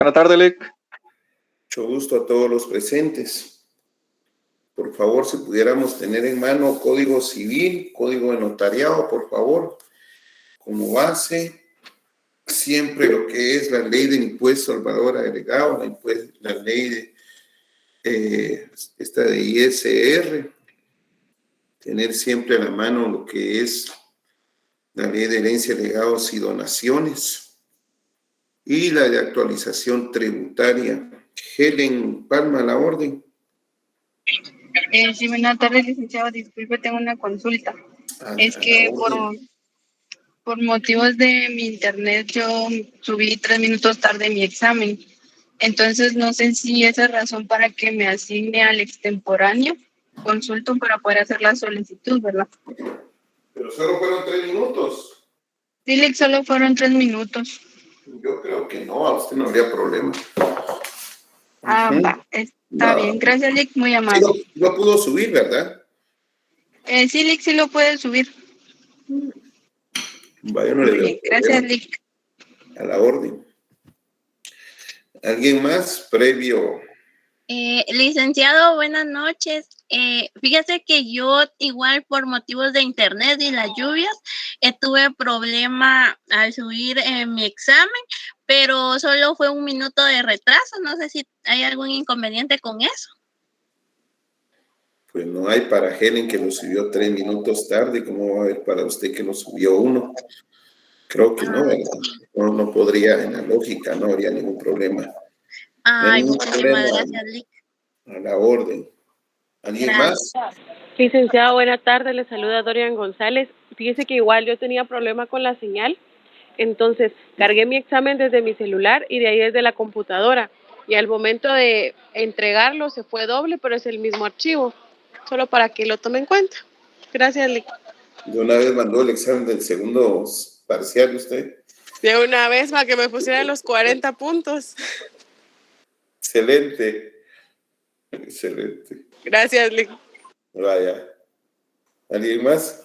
Buenas tardes, Lick. Mucho gusto a todos los presentes. Por favor, si pudiéramos tener en mano Código Civil, Código de Notariado, por favor, como base, siempre lo que es la ley del impuesto al valor agregado, la ley esta de ISR, tener siempre a la mano lo que es la ley de herencia, legados y donaciones, y la de actualización tributaria. Helen Palma, a la orden. Sí, buenas tardes, licenciado. Disculpe, tengo una consulta. Es que por motivos de mi internet yo subí 3 minutos tarde mi examen. Entonces no sé si esa es razón para que me asigne al extemporáneo. Consulto para poder hacer la solicitud, ¿verdad? Pero solo fueron 3 minutos. Sí, Lick, solo fueron 3 minutos. Yo creo que no, a usted no habría problema. Va, está bien. Gracias, Lick, muy amable. Sí, lo pudo subir, ¿verdad? Sí, Lick, sí lo puede subir. Vaya, no le veo. Bien, gracias, Lick. A la orden. ¿Alguien más previo? Licenciado, buenas noches. Fíjese que yo igual por motivos de internet y las lluvias tuve problema al subir mi examen, pero solo fue 1 minuto de retraso. No sé si hay algún inconveniente con eso. Pues no hay para Helen que lo subió 3 minutos tarde. ¿Cómo va a haber para usted que lo subió 1? Creo que no, ¿verdad? No podría, en la lógica, no habría ningún problema. Ay, muchísimas gracias, Lick. A la orden. ¿Alguien más? Licenciado, buena tarde, le saluda Dorian González. Fíjese que igual yo tenía problema con la señal, entonces cargué mi examen desde mi celular y de ahí desde la computadora. Y al momento de entregarlo se fue doble, pero es el mismo archivo, solo para que lo tome en cuenta. Gracias, Lick. ¿De una vez mandó el examen del segundo parcial usted? De una vez para que me pusieran los 40 puntos. Excelente. Excelente. Gracias, Lick. Vaya. ¿Alguien más?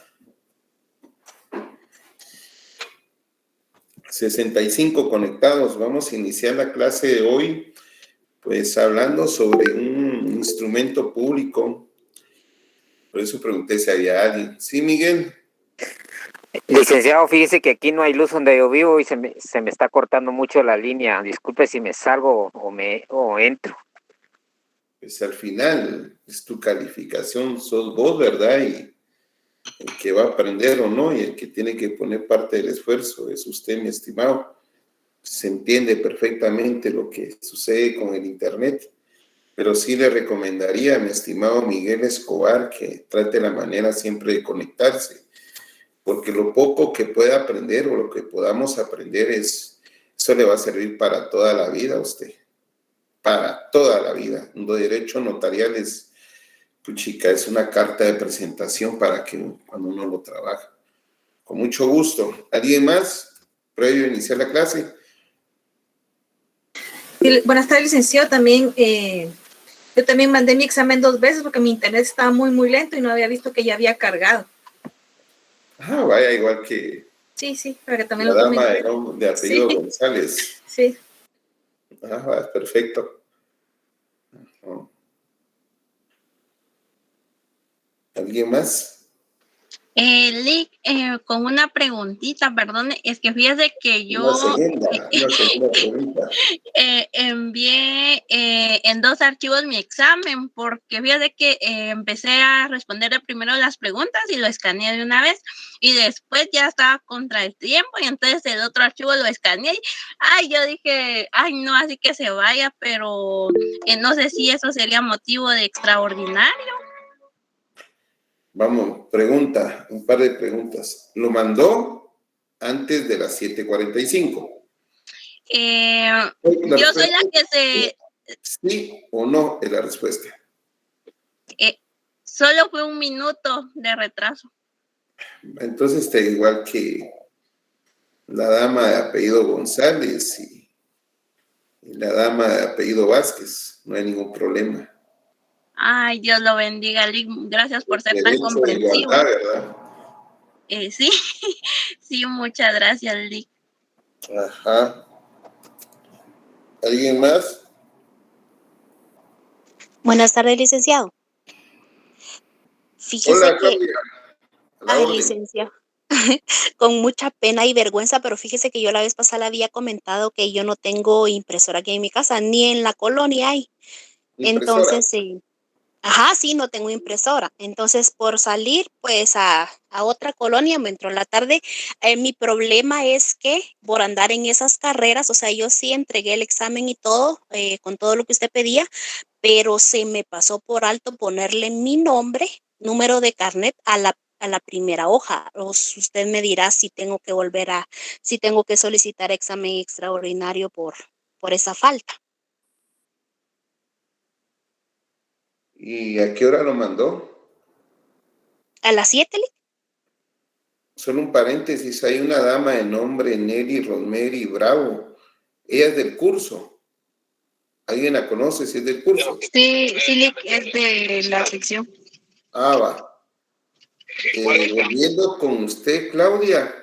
65 conectados. Vamos a iniciar la clase de hoy, pues hablando sobre un instrumento público. Por eso pregunté si había alguien. ¿Sí, Miguel? Licenciado, fíjese que aquí no hay luz donde yo vivo y se me está cortando mucho la línea. Disculpe si me salgo o entro. Pues al final es tu calificación, sos vos, ¿verdad? Y el que va a aprender o no, y el que tiene que poner parte del esfuerzo es usted, mi estimado. Se entiende perfectamente lo que sucede con el internet, pero sí le recomendaría a mi estimado Miguel Escobar que trate la manera siempre de conectarse, porque lo poco que pueda aprender o lo que podamos aprender eso le va a servir para toda la vida a usted, para toda la vida. Un derecho notarial es una carta de presentación para que cuando uno lo trabaja. Con mucho gusto. ¿Alguien más previo a iniciar la clase? Buenas tardes, licenciado. Yo también mandé mi examen 2 veces porque mi internet estaba muy lento y no había visto que ya había cargado. Vaya, igual que sí, para que también la lo dama de apellido González. Sí. Perfecto. ¿Alguien más? Lick, con una preguntita, perdón, es que fíjese que yo Una segunda pregunta. Envié en 2 archivos mi examen, porque fíjate que empecé a responder primero las preguntas y lo escaneé de una vez, y después ya estaba contra el tiempo, y entonces el otro archivo lo escaneé, yo dije, no, así que se vaya, pero no sé si eso sería motivo de extraordinario. Vamos, un par de preguntas. ¿Lo mandó antes de las 7:45? Yo soy la que se... ¿Sí o no es la respuesta? Solo fue 1 minuto de retraso. Entonces está igual que la dama de apellido González y la dama de apellido Vázquez. No hay ningún problema. Ay, Dios lo bendiga, Lick. Gracias por ser tan comprensivo. Igualdad, ¿verdad? Sí, sí, muchas gracias, Lick. Ajá. ¿Alguien más? Buenas tardes, licenciado. Fíjese Hola, que, Claudia. A la orden. licenciado, con mucha pena y vergüenza, pero fíjese que yo la vez pasada le había comentado que yo no tengo impresora aquí en mi casa, ni en la colonia hay. Impresora. Entonces, sí, no tengo impresora. Entonces, por salir, pues, a otra colonia, me entró en la tarde. Mi problema es que por andar en esas carreras, o sea, yo sí entregué el examen y todo, con todo lo que usted pedía, pero se me pasó por alto ponerle mi nombre, número de carnet a la primera hoja. Usted me dirá si tengo que si tengo que solicitar examen extraordinario por esa falta. ¿Y a qué hora lo mandó? ¿A las 7? Solo un paréntesis, hay una dama de nombre Nelly Rosemary Bravo. Ella es del curso. ¿Alguien la conoce si es del curso? Sí, es de la sección. Va. Volviendo con usted, Claudia.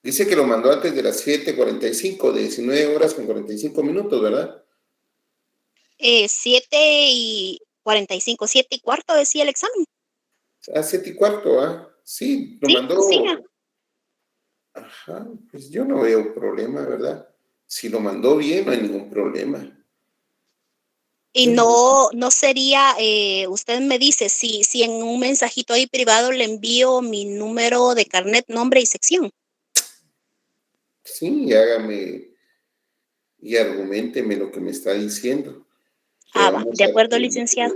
Dice que lo mandó antes de las 7:45, de 19 horas con 45 minutos, ¿verdad? 7:45, 7:15 decía el examen. 7:15, ¿ah? Sí, lo Sí, mandó. sí. Ajá, pues yo no veo problema, ¿verdad? Si lo mandó bien, no hay ningún problema. Y no sería, usted me dice, si en un mensajito ahí privado le envío mi número de carnet, nombre y sección. Sí, hágame y argumenteme lo que me está diciendo. Va, de acuerdo, licenciado.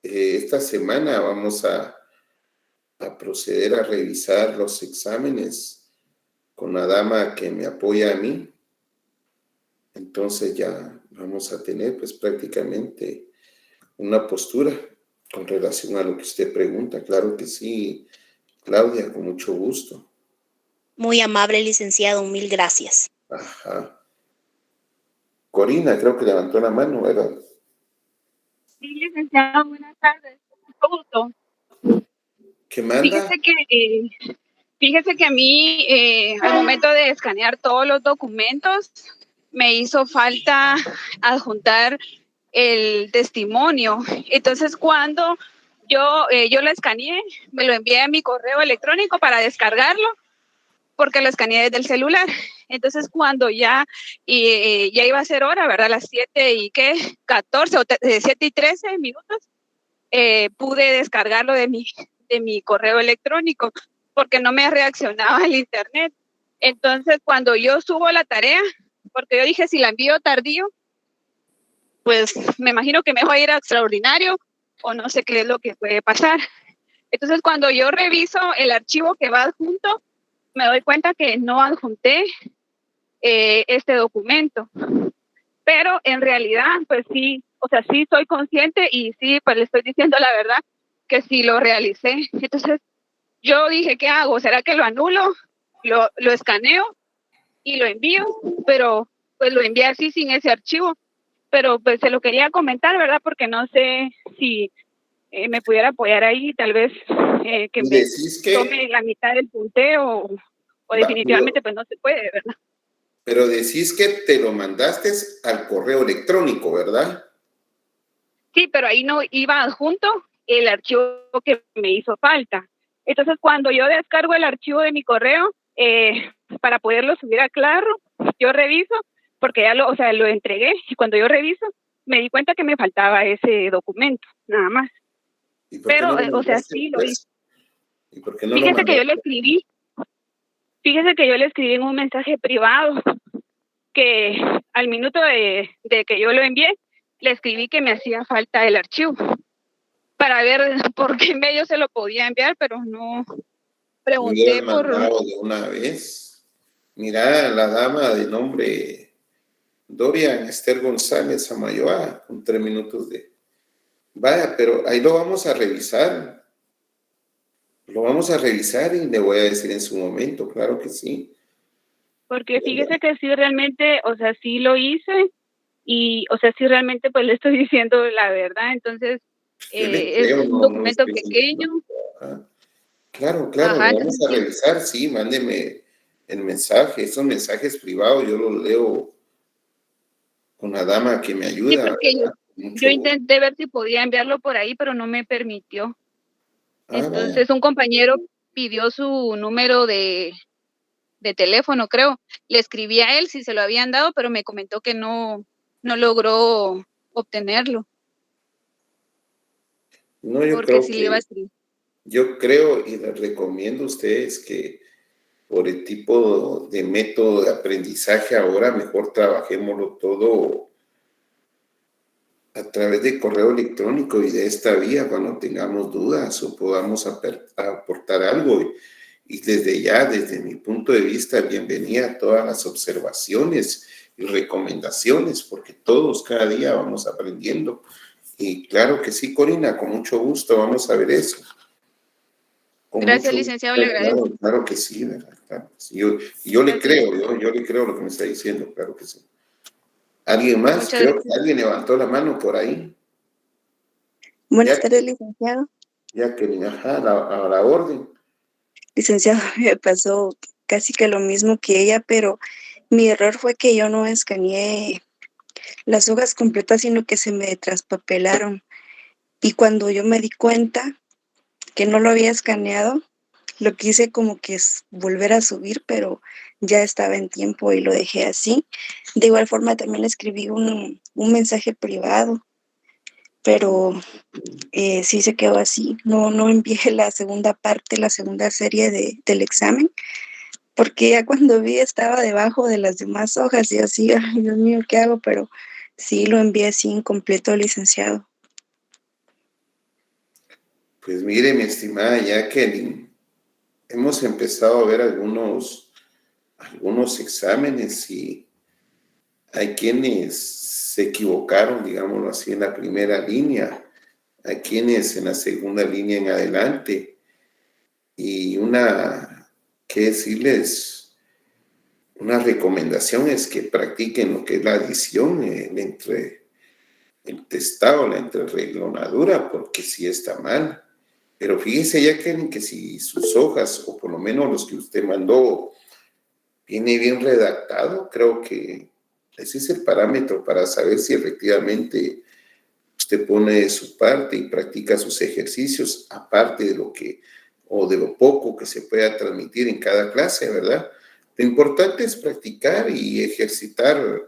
Esta semana vamos a proceder a revisar los exámenes con la dama que me apoya a mí. Entonces ya vamos a tener pues prácticamente una postura con relación a lo que usted pregunta. Claro que sí, Claudia, con mucho gusto. Muy amable, licenciado, mil gracias. Ajá. Corina, creo que levantó la mano, ¿verdad? Sí, licenciado, buenas tardes. Mucho gusto. ¿Qué manda? Fíjese que a mí, al momento de escanear todos los documentos, me hizo falta adjuntar el testimonio. Entonces, cuando yo lo escaneé, me lo envié a mi correo electrónico para descargarlo, porque lo escaneé desde el celular. Entonces, cuando ya iba a ser hora, ¿verdad? Las 7:14 o 7:13 pude descargarlo de mi correo electrónico, porque no me reaccionaba el internet. Entonces, cuando yo subo la tarea, porque yo dije, si la envío tardío, pues me imagino que me voy a ir a extraordinario o no sé qué es lo que puede pasar. Entonces, cuando yo reviso el archivo que va adjunto, me doy cuenta que no adjunté este documento. Pero en realidad, pues sí, o sea, sí soy consciente y sí, pues le estoy diciendo la verdad que sí lo realicé. Entonces, yo dije, ¿qué hago? ¿Será que lo anulo? Lo escaneo y lo envío, pero pues lo envié así sin ese archivo. Pero pues se lo quería comentar, ¿verdad? Porque no sé si me pudiera apoyar ahí, tal vez que me tome la mitad del punteo o definitivamente pues no se puede, ¿verdad? Pero decís que te lo mandaste al correo electrónico, ¿verdad? Sí, pero ahí no iba adjunto el archivo que me hizo falta. Entonces, cuando yo descargo el archivo de mi correo, para poderlo subir a Claro, yo reviso, porque ya lo entregué, y cuando yo reviso, me di cuenta que me faltaba ese documento, nada más. Pero, o sea, sí lo hice. ¿Y por qué no Fíjese que yo le escribí en un mensaje privado, que al minuto de que yo lo envié, le escribí que me hacía falta el archivo para ver por qué medio se lo podía enviar, pero no pregunté por... de una vez. Mira, la dama de nombre Dorian Esther González Amayoa, con 3 minutos de... Vaya, pero ahí lo vamos a revisar. Lo vamos a revisar y le voy a decir en su momento, claro que sí. Porque fíjese que sí realmente, o sea, sí lo hice y, o sea, sí realmente pues le estoy diciendo la verdad, entonces es un documento pequeño. Claro, Ajá, lo vamos a revisar, sí, mándeme el mensaje, esos mensajes privados yo los leo con la dama que me Sí, ayuda, porque ¿verdad? yo intenté ver si podía enviarlo por ahí, pero no me permitió. Vaya. Entonces un compañero pidió su número de teléfono, creo. Le escribí a él si se lo habían dado, pero me comentó que no logró obtenerlo. No, yo Porque creo sí le iba a que, escribir. yo creo y les recomiendo a ustedes que por el tipo de método de aprendizaje ahora mejor trabajémoslo todo a través de correo electrónico y de esta vía cuando tengamos dudas o podamos aportar algo. Y desde ya, desde mi punto de vista, bienvenida a todas las observaciones y recomendaciones, porque todos cada día vamos aprendiendo. Y claro que sí, Corina, con mucho gusto vamos a ver eso. Con Gracias, mucho licenciado, gusto, le agradezco. claro que sí, ¿verdad? Claro que sí. Yo le creo, yo le creo lo que me está diciendo, claro que sí. ¿Alguien más? Muchas Creo que gracias. alguien levantó la mano por ahí. Buenas tardes, licenciado. Ya que, ajá, a la orden. Licenciado, me pasó casi que lo mismo que ella, pero mi error fue que yo no escaneé las hojas completas, sino que se me traspapelaron. Y cuando yo me di cuenta que no lo había escaneado, lo que hice como que es volver a subir, pero ya estaba en tiempo y lo dejé así. De igual forma también le escribí un mensaje privado, pero sí se quedó así. No envié la segunda parte, la segunda serie del examen, porque ya cuando vi estaba debajo de las demás hojas y así, ay, Dios mío, ¿qué hago? Pero sí lo envié así incompleto, licenciado. Pues mire, mi estimada Jacqueline, hemos empezado a ver algunos exámenes y hay quienes se equivocaron, digámoslo así, en la primera línea, hay quienes en la segunda línea en adelante. Y que decirles, una recomendación es que practiquen lo que es la adición entre el testado, la entrereglonadura, porque sí está mal. Pero fíjese ya que si sus hojas, o por lo menos los que usted mandó, viene bien redactado, creo que ese es el parámetro para saber si efectivamente usted pone de su parte y practica sus ejercicios, aparte de lo que, o de lo poco que se pueda transmitir en cada clase, ¿verdad? Lo importante es practicar y ejercitar,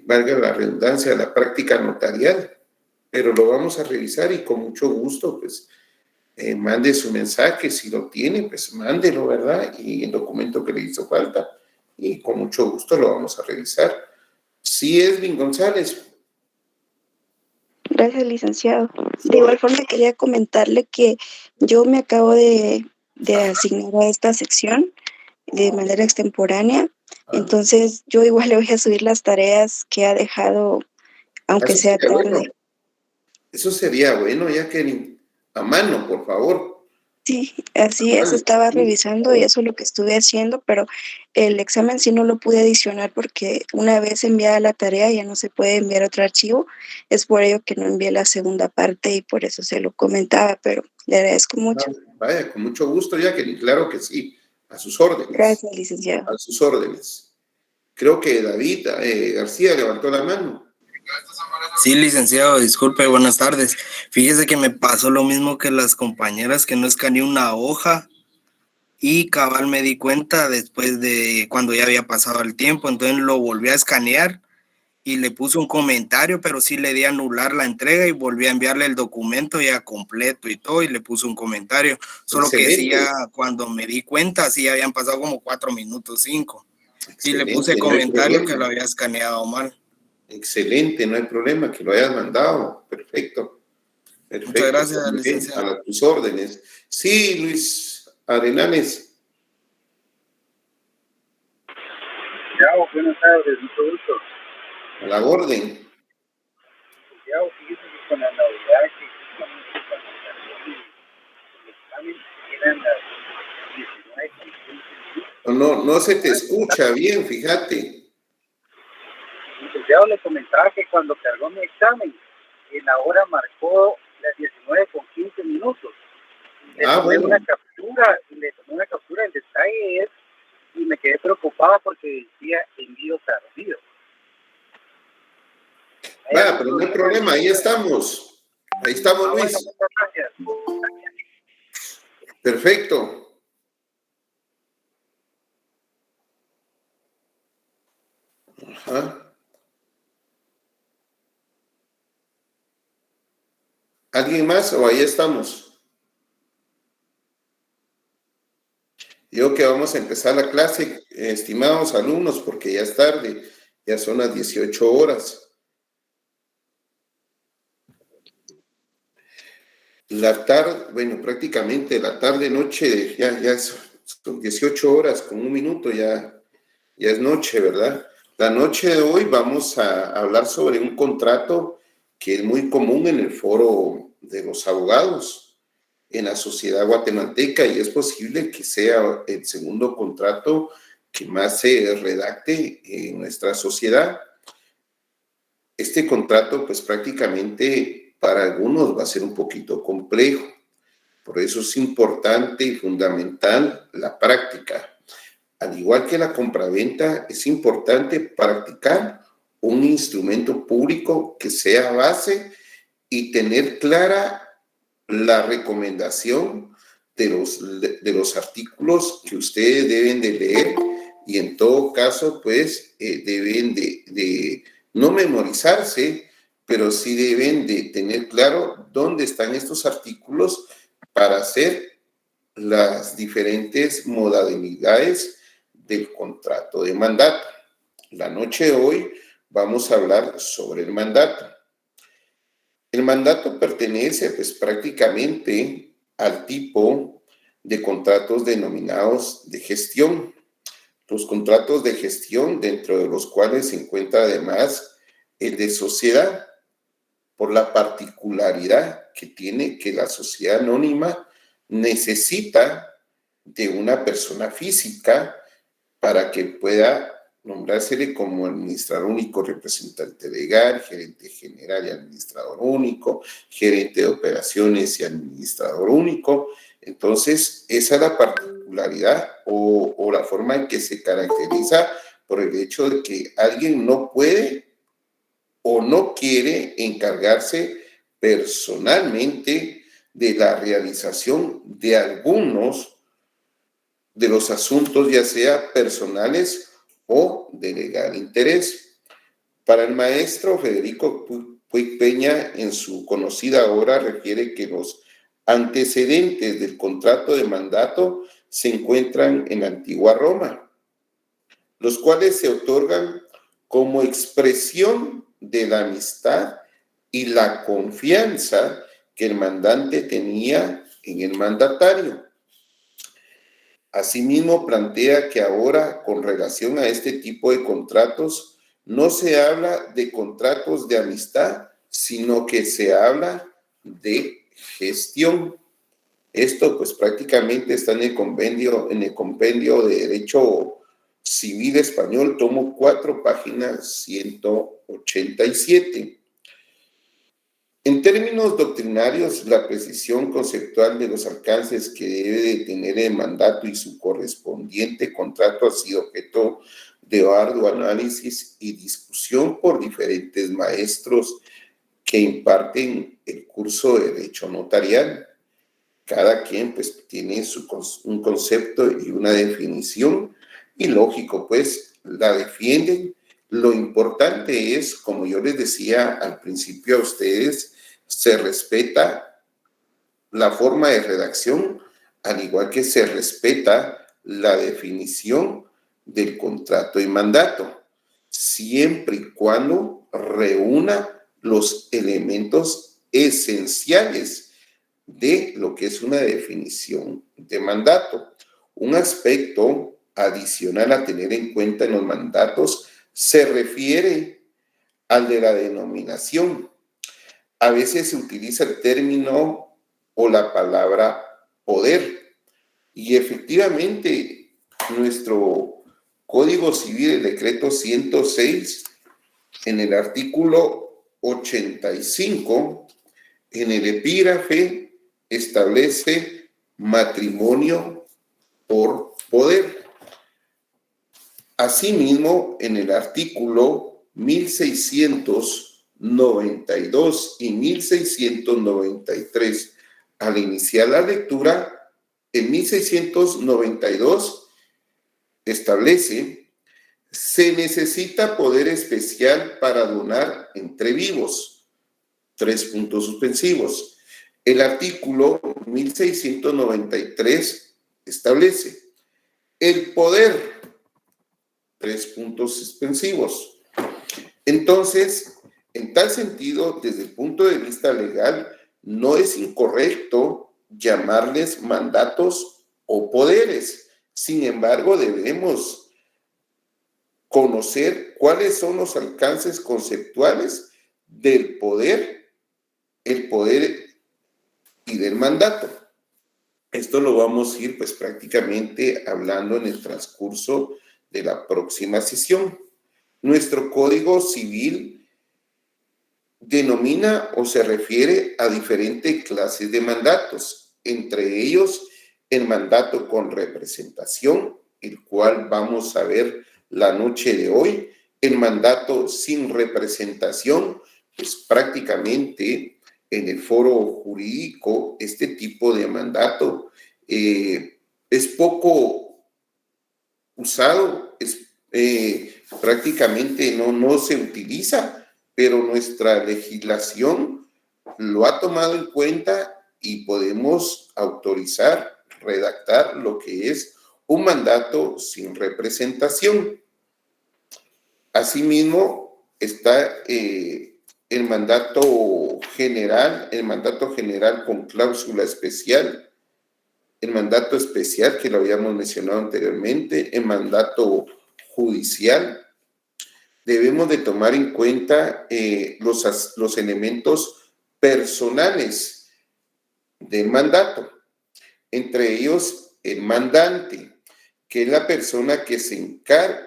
valga la redundancia, la práctica notarial, pero lo vamos a revisar y con mucho gusto, pues, mande su mensaje, si lo tiene, pues mándelo, ¿verdad? Y el documento que le hizo falta, y con mucho gusto lo vamos a revisar. Sí, Edwin González. Gracias, licenciado. De igual forma quería comentarle que yo me acabo de asignar a esta sección de manera extemporánea, entonces yo igual le voy a subir las tareas que ha dejado, aunque Eso sea sería tarde. bueno. Eso sería bueno, ya que a mano, por favor. Sí, así es, estaba revisando y eso es lo que estuve haciendo, pero el examen sí no lo pude adicionar porque una vez enviada la tarea ya no se puede enviar otro archivo, es por ello que no envié la segunda parte y por eso se lo comentaba, pero le agradezco mucho. Vaya, con mucho gusto, Jacqueline, claro que sí, a sus órdenes. Gracias, licenciado. A sus órdenes. Creo que David García levantó la mano. Sí, licenciado, disculpe, buenas tardes. Fíjese que me pasó lo mismo que las compañeras, que no escaneé una hoja y cabal me di cuenta después de cuando ya había pasado el tiempo, entonces lo volví a escanear y le puse un comentario, pero sí le di a anular la entrega y volví a enviarle el documento ya completo y todo y le puse un comentario, solo que sí ya cuando me di cuenta sí habían pasado como 4 minutos, 5. Y le puse comentario que lo había escaneado mal. Excelente, no hay problema, que lo hayas mandado. Perfecto. Muchas gracias, licenciado. A tus órdenes. Sí, Luis Arenales. Santiago, buenas tardes, mucho gusto. A la orden. Santiago, fíjese que con la novedad que el examen eran las 19:15. No se te escucha bien, fíjate. Santiago, le comentaba que cuando cargó mi examen, la hora marcó las 19:15. Le tomé una captura, el detalle es, y me quedé preocupada porque decía envío tardío. pero no hay problema, ahí estamos. Ahí estamos, Luis. Bueno, muchas gracias. Perfecto. Ajá. ¿Alguien más o ahí estamos? Digo que vamos a empezar la clase, estimados alumnos, porque ya es tarde, ya son las 18 horas. La tarde, bueno, prácticamente la tarde-noche, ya son 18 horas con un minuto, ya es noche, ¿verdad? La noche de hoy vamos a hablar sobre un contrato que es muy común en el foro de los abogados en la sociedad guatemalteca y es posible que sea el segundo contrato que más se redacte en nuestra sociedad. Este contrato, pues prácticamente para algunos va a ser un poquito complejo. Por eso es importante y fundamental la práctica. Al igual que la compraventa, es importante practicar un instrumento público que sea base y tener clara la recomendación de los artículos que ustedes deben de leer y en todo caso, pues, deben de no memorizarse, pero sí deben de tener claro dónde están estos artículos para hacer las diferentes modalidades del contrato de mandato. La noche de hoy vamos a hablar sobre el mandato. El mandato pertenece, pues, prácticamente al tipo de contratos denominados de gestión. Los contratos de gestión, dentro de los cuales se encuentra además el de sociedad, por la particularidad que tiene que la sociedad anónima necesita de una persona física para que pueda nombrársele como administrador único, representante legal, gerente general y administrador único, gerente de operaciones y administrador único. Entonces, esa es la particularidad o la forma en que se caracteriza por el hecho de que alguien no puede o no quiere encargarse personalmente de la realización de algunos de los asuntos, ya sea personales o de legal interés. Para el maestro Federico Puig Peña, en su conocida obra, refiere que los antecedentes del contrato de mandato se encuentran en la antigua Roma, los cuales se otorgan como expresión de la amistad y la confianza que el mandante tenía en el mandatario. Asimismo, plantea que ahora, con relación a este tipo de contratos, no se habla de contratos de amistad, sino que se habla de gestión. Esto, pues, prácticamente está en el compendio de Derecho Civil Español, tomo 4, página 187. En términos doctrinarios, la precisión conceptual de los alcances que debe de tener el mandato y su correspondiente contrato ha sido objeto de arduo análisis y discusión por diferentes maestros que imparten el curso de Derecho Notarial. Cada quien, pues, tiene un concepto y una definición y lógico, pues, la defienden. Lo importante es, como yo les decía al principio a ustedes, se respeta la forma de redacción, al igual que se respeta la definición del contrato y mandato, siempre y cuando reúna los elementos esenciales de lo que es una definición de mandato. Un aspecto adicional a tener en cuenta en los mandatos se refiere al de la denominación. A veces se utiliza el término o la palabra poder y efectivamente nuestro Código Civil, el decreto 106, en el artículo 85, en el epígrafe establece matrimonio por poder. Asimismo, en el artículo 1600 1692 y 1693. Al iniciar la lectura, en 1692 establece: se necesita poder especial para donar entre vivos. 3 puntos suspensivos. El artículo 1693 establece: el poder. 3 puntos suspensivos. Entonces, en tal sentido, desde el punto de vista legal, no es incorrecto llamarles mandatos o poderes. Sin embargo, debemos conocer cuáles son los alcances conceptuales del poder, el poder y del mandato. Esto lo vamos a ir pues prácticamente hablando en el transcurso de la próxima sesión. Nuestro Código Civil denomina o se refiere a diferentes clases de mandatos, entre ellos el mandato con representación, el cual vamos a ver la noche de hoy. El mandato sin representación, pues prácticamente en el foro jurídico este tipo de mandato es poco usado, prácticamente no se utiliza, pero nuestra legislación lo ha tomado en cuenta y podemos autorizar, redactar lo que es un mandato sin representación. Asimismo, está el mandato general con cláusula especial, el mandato especial que lo habíamos mencionado anteriormente, el mandato judicial. Debemos de tomar en cuenta los elementos personales del mandato, entre ellos el mandante, que es la persona que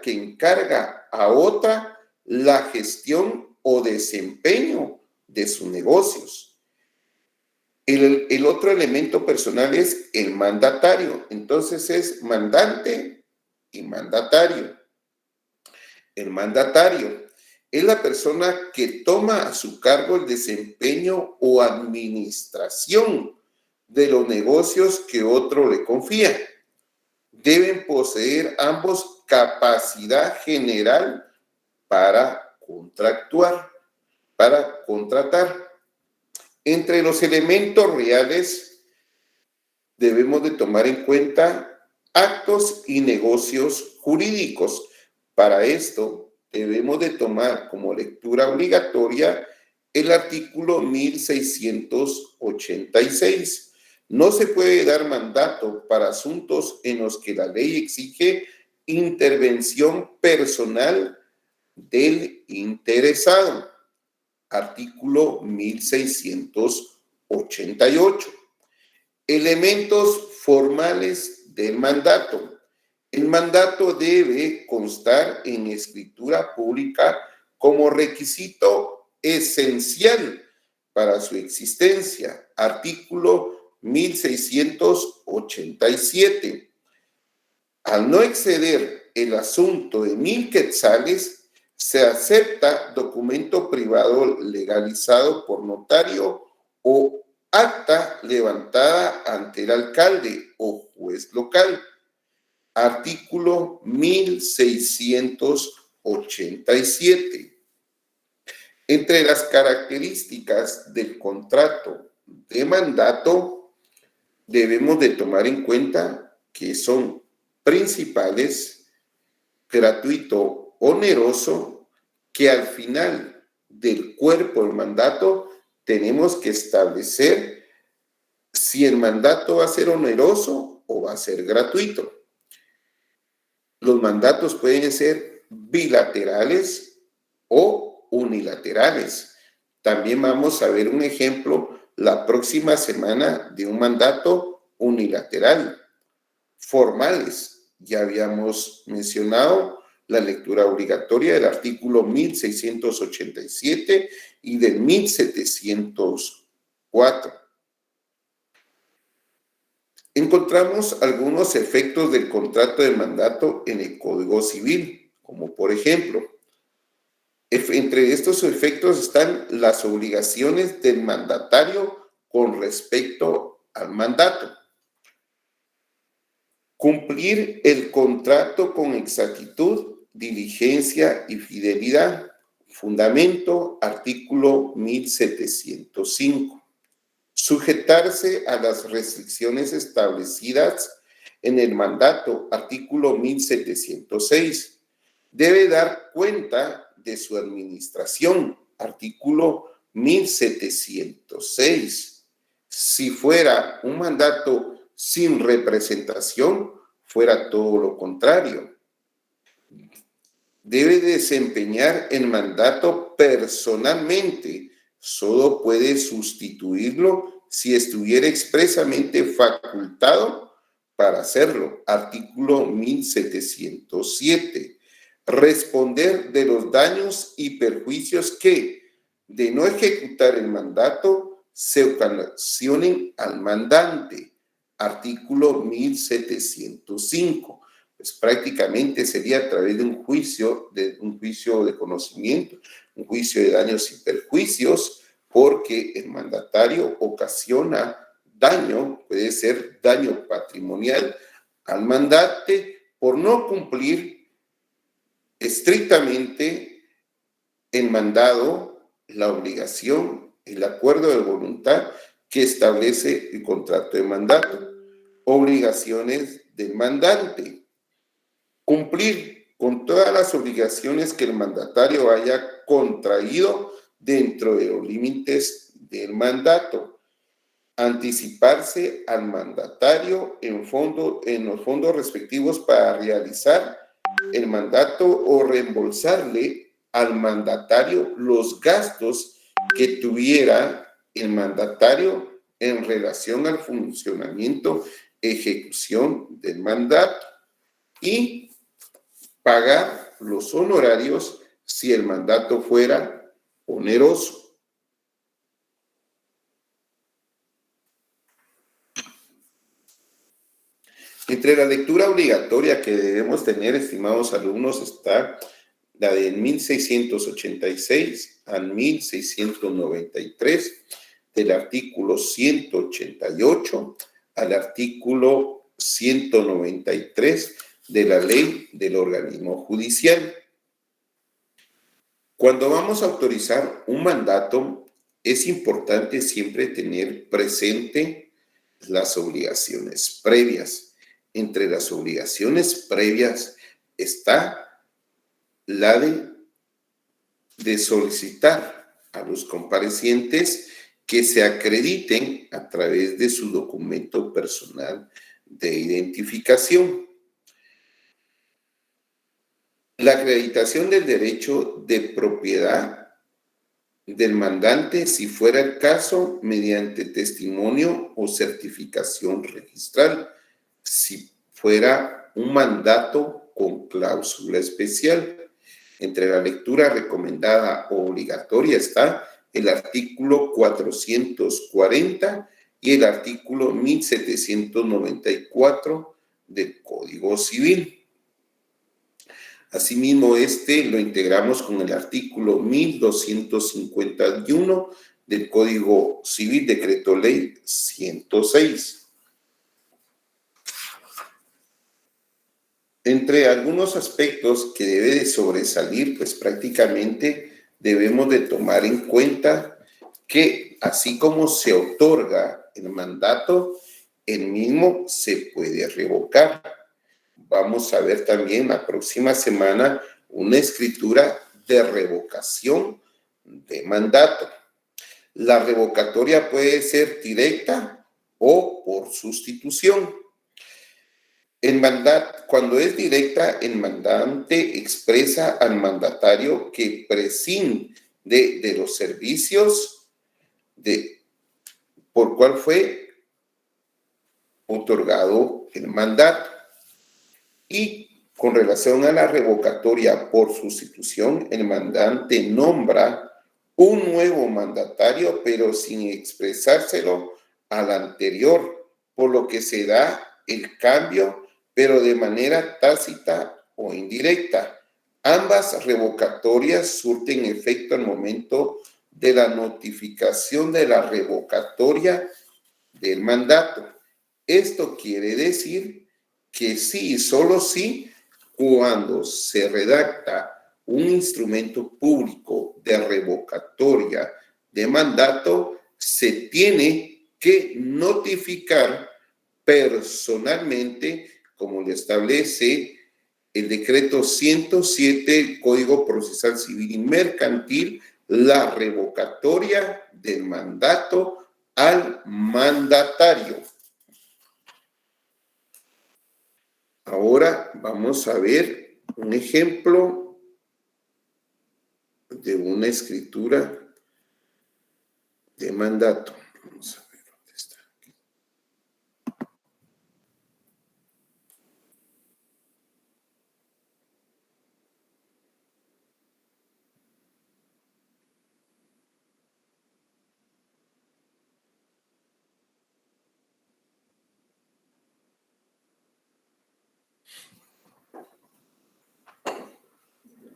encarga a otra la gestión o desempeño de sus negocios. El otro elemento personal es el mandatario. Entonces es mandante y mandatario. El mandatario es la persona que toma a su cargo el desempeño o administración de los negocios que otro le confía. Deben poseer ambos capacidad general para contratar. Entre los elementos reales debemos de tomar en cuenta actos y negocios jurídicos. Para esto debemos de tomar como lectura obligatoria el artículo 1686. No se puede dar mandato para asuntos en los que la ley exige intervención personal del interesado. Artículo 1688. Elementos formales del mandato. El mandato debe constar en escritura pública como requisito esencial para su existencia. Artículo 1687. Al no exceder el asunto de 1,000 quetzales, se acepta documento privado legalizado por notario o acta levantada ante el alcalde o juez local. Artículo 1687. Entre las características del contrato de mandato, debemos de tomar en cuenta que son principales, gratuito, oneroso, que al final del cuerpo del mandato tenemos que establecer si el mandato va a ser oneroso o va a ser gratuito. Los mandatos pueden ser bilaterales o unilaterales. También vamos a ver un ejemplo la próxima semana de un mandato unilateral. Formales, ya habíamos mencionado la lectura obligatoria del artículo 1687 y del 1704. Encontramos algunos efectos del contrato de mandato en el Código Civil, como por ejemplo, Entre estos efectos están las obligaciones del mandatario con respecto al mandato. Cumplir el contrato con exactitud, diligencia y fidelidad. Fundamento, artículo 1705. Sujetarse a las restricciones establecidas en el mandato, artículo 1706. Debe dar cuenta de su administración, artículo 1706. Si fuera un mandato sin representación, fuera todo lo contrario. Debe desempeñar el mandato personalmente. Solo puede sustituirlo si estuviera expresamente facultado para hacerlo. Artículo 1707. Responder de los daños y perjuicios que, de no ejecutar el mandato, se ocasionen al mandante. Artículo 1705. Pues prácticamente sería a través de un juicio de conocimiento, un juicio de daños y perjuicios, porque el mandatario ocasiona daño, puede ser daño patrimonial al mandante por no cumplir estrictamente el mandado, la obligación, el acuerdo de voluntad que establece el contrato de mandato. Obligaciones del mandante. Cumplir con todas las obligaciones que el mandatario haya contraído dentro de los límites del mandato. Anticiparse al mandatario en los fondos respectivos para realizar el mandato o reembolsarle al mandatario los gastos que tuviera el mandatario en relación al funcionamiento, ejecución del mandato, y pagar los honorarios si el mandato fuera oneroso. Entre la lectura obligatoria que debemos tener, estimados alumnos, está la de 1686 a 1693, del artículo 188 al artículo 193 de la ley del organismo judicial. Cuando vamos a autorizar un mandato, es importante siempre tener presente las obligaciones previas. Entre las obligaciones previas está la de solicitar a los comparecientes que se acrediten a través de su documento personal de identificación. La acreditación del derecho de propiedad del mandante, si fuera el caso, mediante testimonio o certificación registral, si fuera un mandato con cláusula especial. Entre la lectura recomendada o obligatoria está el artículo 440 y el artículo 1794 del Código Civil. Asimismo, lo integramos con el artículo 1251 del Código Civil, Decreto Ley 106. Entre algunos aspectos que debe de sobresalir, pues prácticamente debemos de tomar en cuenta que así como se otorga el mandato, el mismo se puede revocar. Vamos a ver también la próxima semana una escritura de revocación de mandato. La revocatoria puede ser directa o por sustitución. Cuando es directa, el mandante expresa al mandatario que prescinde de los servicios por cual fue otorgado el mandato. Y con relación a la revocatoria por sustitución, el mandante nombra un nuevo mandatario, pero sin expresárselo al anterior, por lo que se da el cambio, pero de manera tácita o indirecta. Ambas revocatorias surten efecto al momento de la notificación de la revocatoria del mandato. Esto quiere decir que sí, solo sí, cuando se redacta un instrumento público de revocatoria de mandato, se tiene que notificar personalmente, como le establece el decreto 107 del Código Procesal Civil y Mercantil, la revocatoria del mandato al mandatario. Ahora vamos a ver un ejemplo de una escritura de mandato. Vamos a ver dónde está.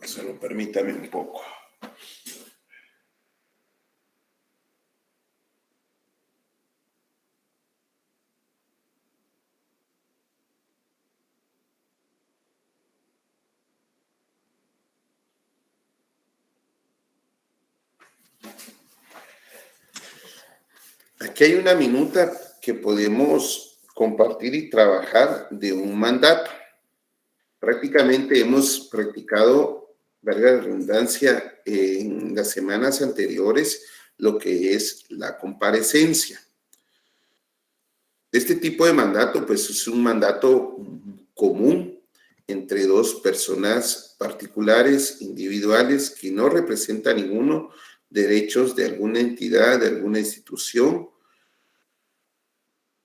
Solo permítame un poco. Aquí hay una minuta que podemos compartir y trabajar de un mandato. Prácticamente hemos practicado, valga la redundancia, en las semanas anteriores lo que es la comparecencia. Este tipo de mandato, pues es un mandato común entre dos personas particulares, individuales, que no representan ninguno derechos de alguna entidad, de alguna institución,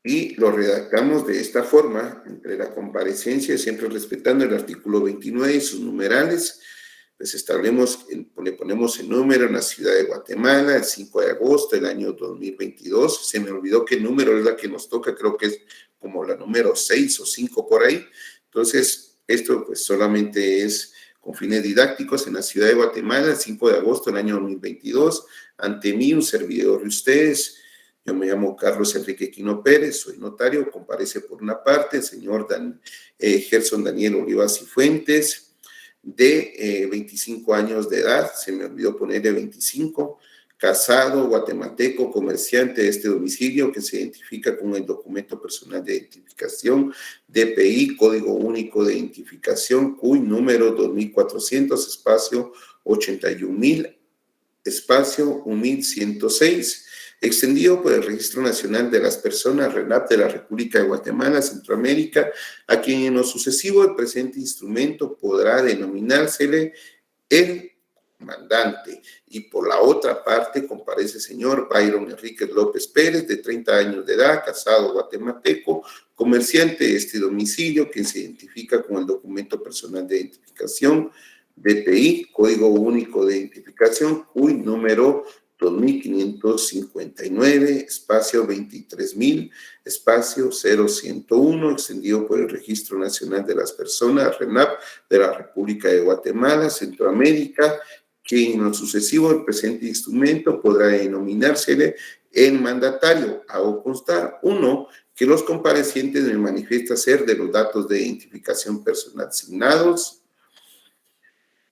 y lo redactamos de esta forma, entre la comparecencia, siempre respetando el artículo 29 y sus numerales, pues le ponemos el número en la ciudad de Guatemala, el 5 de agosto del año 2022. Se me olvidó qué número es la que nos toca, creo que es como la número 6 o 5 por ahí. Entonces, esto pues solamente es con fines didácticos en la ciudad de Guatemala, el 5 de agosto del año 2022. Ante mí, un servidor de ustedes. Yo me llamo Carlos Enrique Quino Pérez, soy notario, comparece por una parte el señor Gerson Daniel Olivas y Fuentes, de 25 años de edad, se me olvidó ponerle 25, casado, guatemalteco, comerciante de este domicilio que se identifica con el documento personal de identificación, DPI, Código Único de Identificación, CUI, número 2400, espacio 81.000, espacio 1106, extendido por el Registro Nacional de las Personas, RENAP, de la República de Guatemala, Centroamérica, a quien en lo sucesivo el presente instrumento podrá denominársele el mandante. Y por la otra parte comparece el señor Byron Enríquez López Pérez, de 30 años de edad, casado, guatemalteco, comerciante de este domicilio, quien se identifica con el documento personal de identificación, DPI, Código Único de Identificación, CUI, número 2559, espacio 23.000, espacio 0101, extendido por el Registro Nacional de las Personas, RENAP, de la República de Guatemala, Centroamérica, que en lo sucesivo el presente instrumento podrá denominársele el mandatario. Hago constar, 1, que los comparecientes me manifiestan ser de los datos de identificación personal asignados.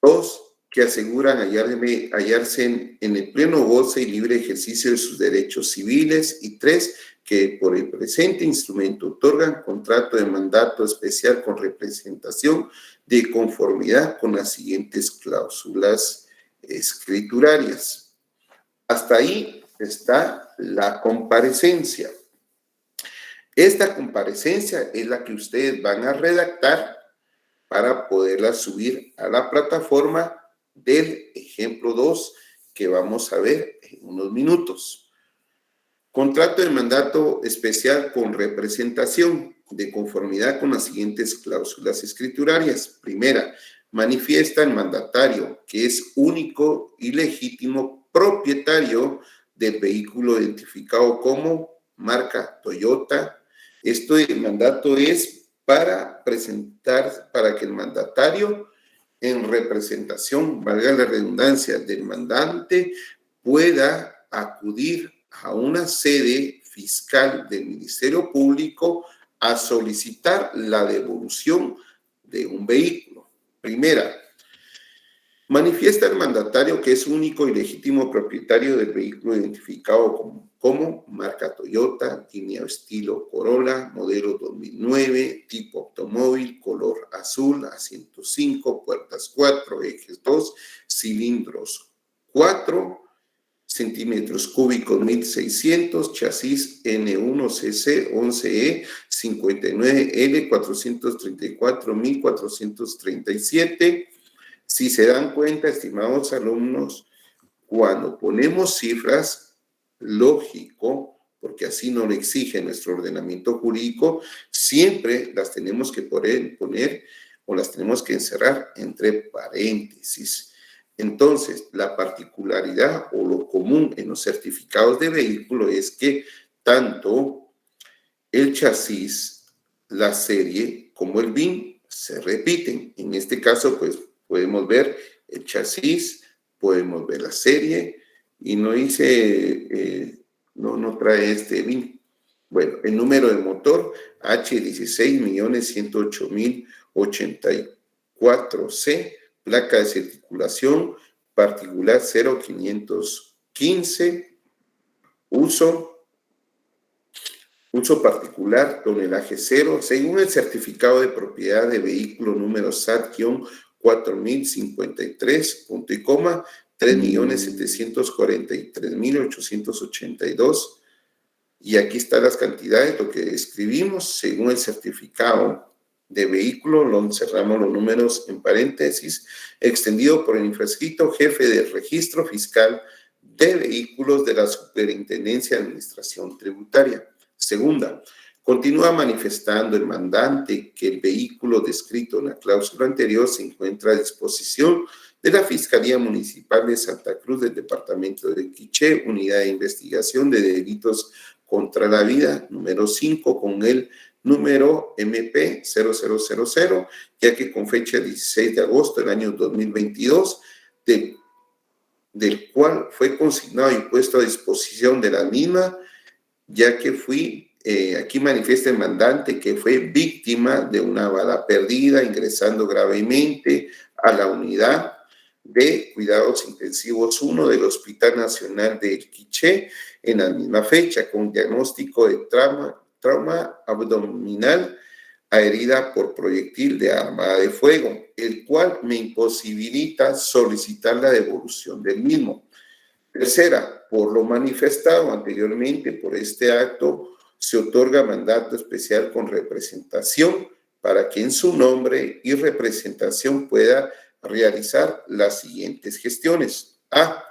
2, que aseguran hallarse en el pleno goce y libre ejercicio de sus derechos civiles. Y 3, que por el presente instrumento otorgan contrato de mandato especial con representación de conformidad con las siguientes cláusulas escriturarias. Hasta ahí está la comparecencia. Esta comparecencia es la que ustedes van a redactar para poderla subir a la plataforma del ejemplo 2 que vamos a ver en unos minutos. Contrato de mandato especial con representación de conformidad con las siguientes cláusulas escriturarias. Primera, manifiesta el mandatario que es único y legítimo propietario del vehículo identificado como marca Toyota. El mandato es para presentar, para que el mandatario en representación, valga la redundancia, del mandante, pueda acudir a una sede fiscal del Ministerio Público a solicitar la devolución de un vehículo. Primera, manifiesta el mandatario que es único y legítimo propietario del vehículo identificado como marca Toyota, línea o estilo Corolla, modelo 2009, tipo automóvil, color azul, asiento 5, puertas 4, ejes 2, cilindros 4, centímetros cúbicos 1600, chasis N1CC 11E 59L 434 1437. Si se dan cuenta, estimados alumnos, cuando ponemos cifras, lógico, porque así nos lo exige nuestro ordenamiento jurídico, siempre las tenemos que poner o las tenemos que encerrar entre paréntesis. Entonces, la particularidad o lo común en los certificados de vehículo es que tanto el chasis, la serie, como el VIN se repiten. En este caso, pues, podemos ver el chasis, podemos ver la serie, y no trae este VIN. Bueno, el número de motor, H16.108.084C, placa de circulación, particular 0515, uso particular, tonelaje 0, según el certificado de propiedad de vehículo número SAT-4053, punto y coma, 3.743.882. Y aquí están las cantidades, lo que escribimos, según el certificado de vehículo, lo encerramos los números en paréntesis, extendido por el infrascrito jefe del registro fiscal de vehículos de la Superintendencia de Administración Tributaria. Segunda, continúa manifestando el mandante que el vehículo descrito en la cláusula anterior se encuentra a disposición de la Fiscalía Municipal de Santa Cruz del Departamento de Quiché, Unidad de Investigación de Delitos contra la Vida, número 5, con el número MP 0000, ya que con fecha 16 de agosto del año 2022, del cual fue consignado y puesto a disposición de la misma, ya que aquí manifiesta el mandante que fue víctima de una bala perdida, ingresando gravemente a la unidad de cuidados intensivos 1 del Hospital Nacional de Quiché en la misma fecha, con diagnóstico de trauma abdominal a herida por proyectil de arma de fuego, el cual me imposibilita solicitar la devolución del mismo. Tercera, por lo manifestado anteriormente por este acto, se otorga mandato especial con representación para que en su nombre y representación pueda realizar las siguientes gestiones. A.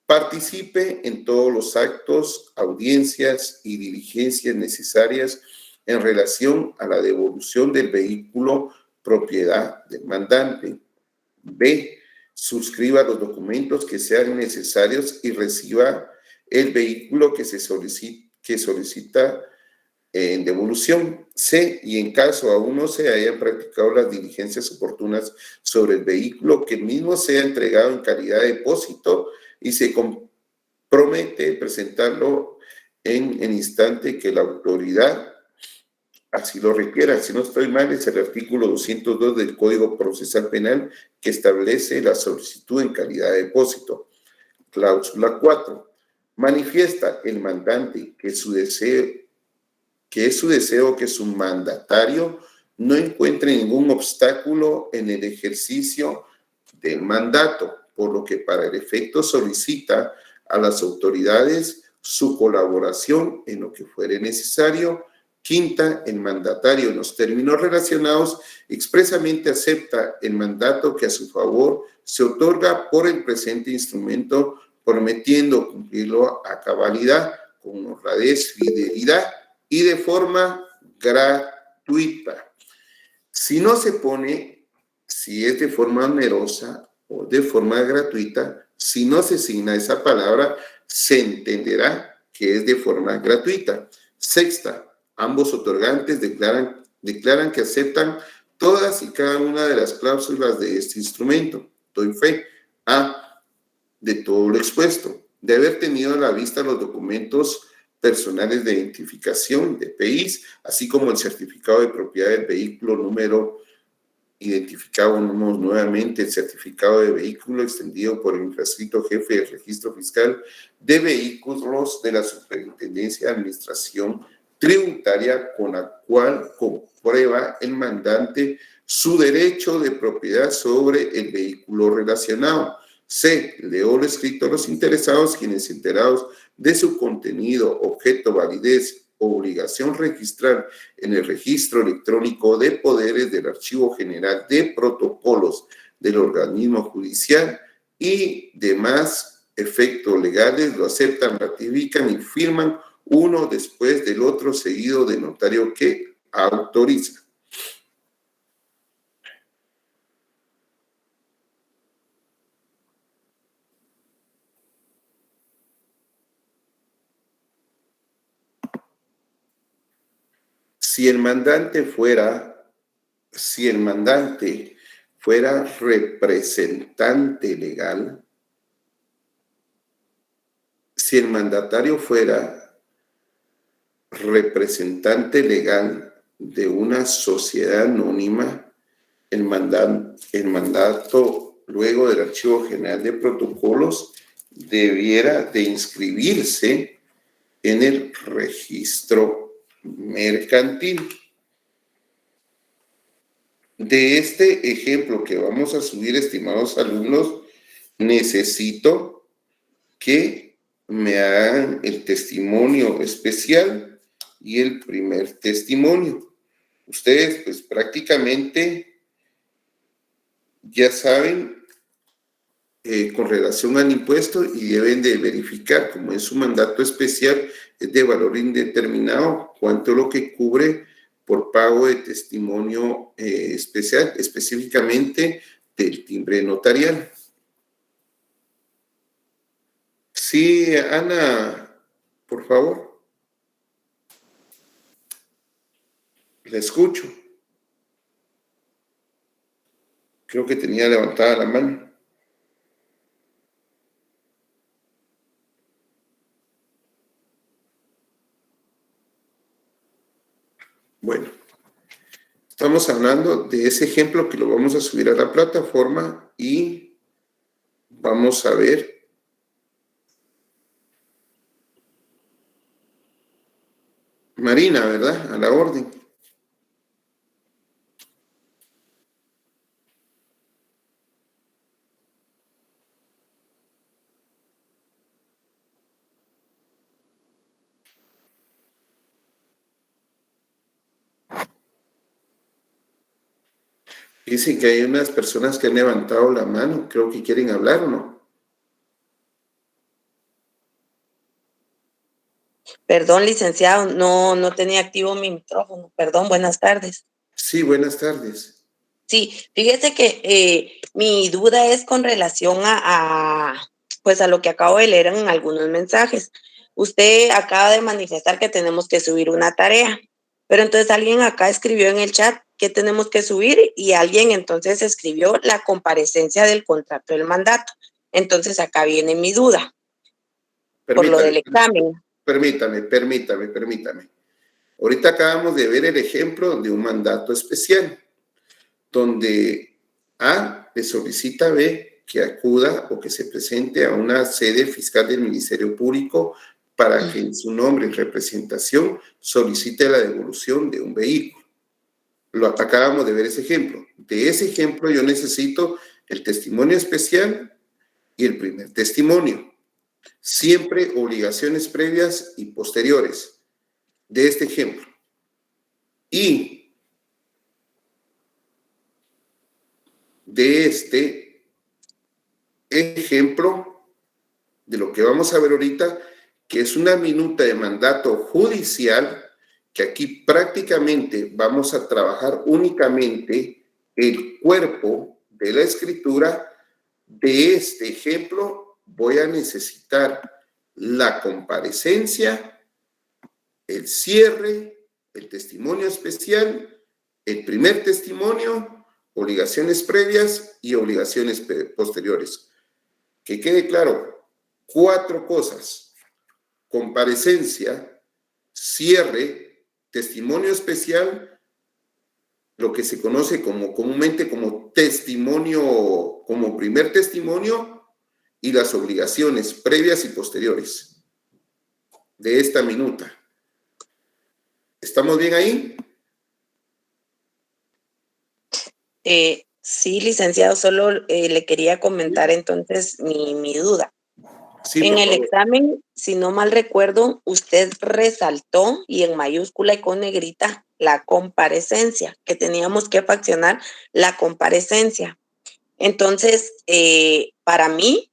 Participe en todos los actos, audiencias y diligencias necesarias en relación a la devolución del vehículo propiedad del mandante. B. Suscriba los documentos que sean necesarios y reciba el vehículo que solicita en devolución. C. Y en caso aún no se hayan practicado las diligencias oportunas sobre el vehículo, que el mismo sea entregado en calidad de depósito y se compromete presentarlo en el instante que la autoridad así lo requiera. Si no estoy mal, es el artículo 202 del Código Procesal Penal que establece la solicitud en calidad de depósito. Cláusula 4. Manifiesta el mandante que es su deseo que su mandatario no encuentre ningún obstáculo en el ejercicio del mandato, por lo que para el efecto solicita a las autoridades su colaboración en lo que fuere necesario. Quinta, el mandatario en los términos relacionados expresamente acepta el mandato que a su favor se otorga por el presente instrumento, prometiendo cumplirlo a cabalidad, con honradez, fidelidad y de forma gratuita. Si no se pone, si es de forma onerosa o de forma gratuita, si no se asigna esa palabra, se entenderá que es de forma gratuita. Sexta, ambos otorgantes declaran que aceptan todas y cada una de las cláusulas de este instrumento. Doy fe de todo lo expuesto, de haber tenido a la vista los documentos personales de identificación, DPIs, así como el certificado de propiedad del vehículo número identificado nuevamente, el certificado de vehículo extendido por el infrascrito jefe del registro fiscal de vehículos de la Superintendencia de Administración Tributaria, con la cual comprueba el mandante su derecho de propiedad sobre el vehículo relacionado. C. Leo lo escrito a los interesados, quienes enterados de su contenido, objeto, validez, obligación registrar en el registro electrónico de poderes del Archivo General de Protocolos del organismo judicial y demás efectos legales, lo aceptan, ratifican y firman uno después del otro, seguido de notario que autoriza. Si el mandante fuera representante legal, si el mandatario fuera representante legal de una sociedad anónima, el mandato luego del Archivo General de Protocolos debiera de inscribirse en el registro mercantil. De este ejemplo que vamos a subir, estimados alumnos, necesito que me hagan el testimonio especial y el primer testimonio. Ustedes pues prácticamente ya saben con relación al impuesto y deben de verificar, como es un mandato especial, es de valor indeterminado, cuánto es lo que cubre por pago de testimonio especial, específicamente del timbre notarial. Sí, Ana, por favor. La escucho. Creo que tenía levantada la mano. Bueno, estamos hablando de ese ejemplo que lo vamos a subir a la plataforma y vamos a ver Marina, ¿verdad? A la orden. Dicen que hay unas personas que han levantado la mano, creo que quieren hablar, ¿o no? Perdón, licenciado, no tenía activo mi micrófono. Perdón, buenas tardes. Sí, buenas tardes. Sí, fíjese que mi duda es con relación pues a lo que acabo de leer en algunos mensajes. Usted acaba de manifestar que tenemos que subir una tarea, pero entonces alguien acá escribió en el chat que tenemos que subir y alguien entonces escribió la comparecencia del contrato del mandato. Entonces acá viene mi duda por lo del examen. Permítame. Ahorita acabamos de ver el ejemplo de un mandato especial, donde A le solicita a B que acuda o que se presente a una sede fiscal del Ministerio Público para que en su nombre y representación solicite la devolución de un vehículo. Acabamos de ver ese ejemplo. De ese ejemplo yo necesito el testimonio especial y el primer testimonio. Siempre obligaciones previas y posteriores de este ejemplo. Y de este ejemplo, de lo que vamos a ver ahorita, que es una minuta de mandato judicial, que aquí prácticamente vamos a trabajar únicamente el cuerpo de la escritura. De este ejemplo voy a necesitar la comparecencia, el cierre, el testimonio especial, el primer testimonio, obligaciones previas y obligaciones posteriores. Que quede claro, 4 cosas: comparecencia, cierre, testimonio especial, lo que se conoce comúnmente como testimonio, como primer testimonio, y las obligaciones previas y posteriores de esta minuta. ¿Estamos bien ahí? Sí, licenciado, solo le quería comentar entonces mi duda. Sí, en el favor. examen, si no mal recuerdo, usted resaltó y en mayúscula y con negrita la comparecencia, que teníamos que fraccionar la comparecencia. Entonces, para mí,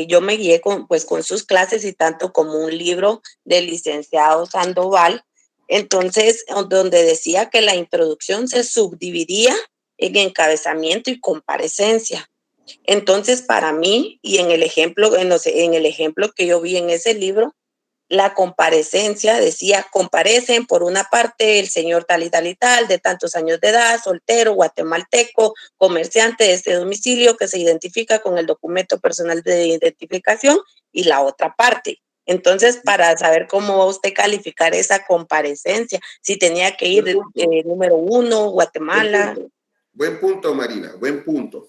yo me guié con sus clases y tanto como un libro del licenciado Sandoval, entonces, donde decía que la introducción se subdividía en encabezamiento y comparecencia. Entonces, para mí, y en el ejemplo que yo vi en ese libro, la comparecencia decía: comparecen por una parte el señor tal y tal y tal, de tantos años de edad, soltero, guatemalteco, comerciante de este domicilio que se identifica con el documento personal de identificación, y la otra parte. Entonces, para saber cómo va usted calificar esa comparecencia, si tenía que ir número 1, Guatemala. Buen punto, Marina, buen punto.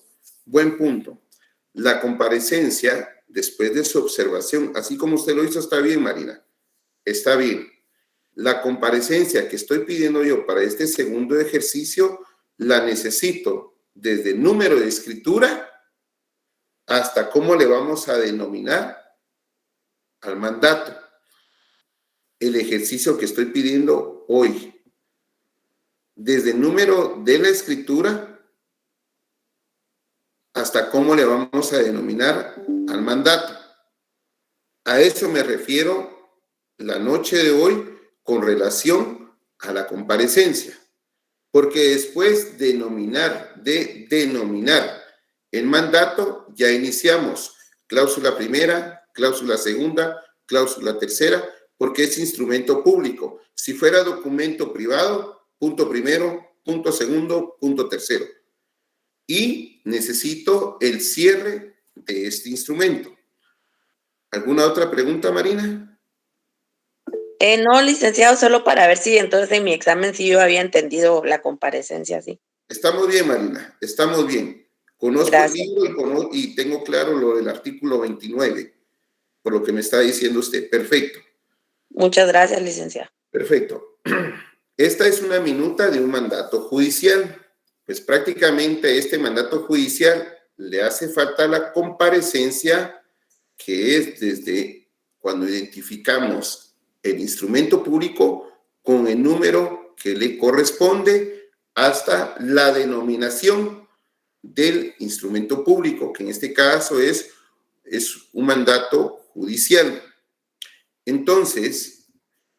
La comparecencia, después de su observación, así como usted lo hizo, está bien, Marina, está bien. La comparecencia que estoy pidiendo yo para este segundo ejercicio, la necesito desde el número de escritura hasta cómo le vamos a denominar al mandato. El ejercicio que estoy pidiendo hoy, desde el número de la escritura hasta cómo le vamos a denominar al mandato. A eso me refiero la noche de hoy con relación a la comparecencia, porque después de denominar el mandato, ya iniciamos cláusula primera, cláusula segunda, cláusula tercera, porque es instrumento público. Si fuera documento privado, punto primero, punto segundo, punto tercero. Y necesito el cierre de este instrumento. ¿Alguna otra pregunta, Marina? No, licenciado, solo para ver si entonces en mi examen sí yo había entendido la comparecencia, sí. Estamos bien, Marina, estamos bien. Conozco el libro y tengo claro lo del artículo 29, por lo que me está diciendo usted. Perfecto. Muchas gracias, licenciado. Perfecto. Esta es una minuta de un mandato judicial. Pues prácticamente este mandato judicial le hace falta la comparecencia, que es desde cuando identificamos el instrumento público con el número que le corresponde hasta la denominación del instrumento público, que en este caso es un mandato judicial. Entonces,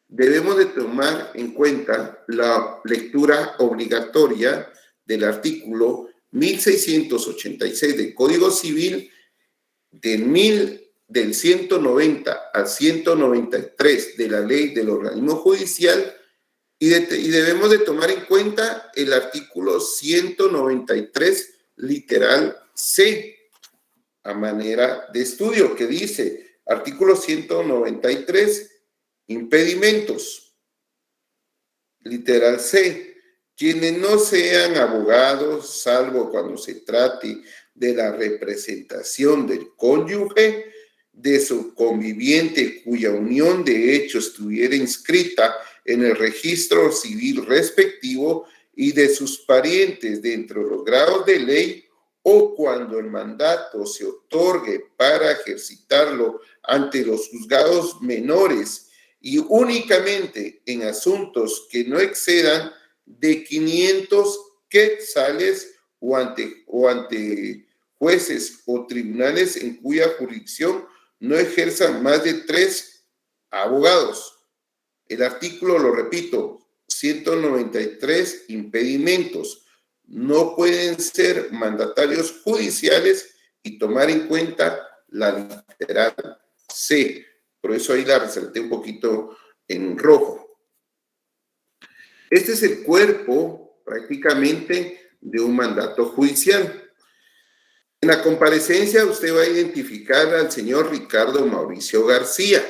debemos de tomar en cuenta la lectura obligatoria del artículo 1686 del Código Civil, del 190 al 193 de la Ley del Organismo Judicial, y debemos de tomar en cuenta el artículo 193, literal C, a manera de estudio, que dice, artículo 193, impedimentos, literal C, quienes no sean abogados, salvo cuando se trate de la representación del cónyuge, de su conviviente cuya unión de hecho estuviera inscrita en el registro civil respectivo, y de sus parientes dentro de los grados de ley, o cuando el mandato se otorgue para ejercitarlo ante los juzgados menores y únicamente en asuntos que no excedan de 500 quetzales o ante jueces o tribunales en cuya jurisdicción no ejerzan más de 3 abogados. El artículo, lo repito, 193, impedimentos. No pueden ser mandatarios judiciales y tomar en cuenta la literal C. Por eso ahí la resalté un poquito en rojo. Este es el cuerpo prácticamente de un mandato judicial. En la comparecencia usted va a identificar al señor Ricardo Mauricio García,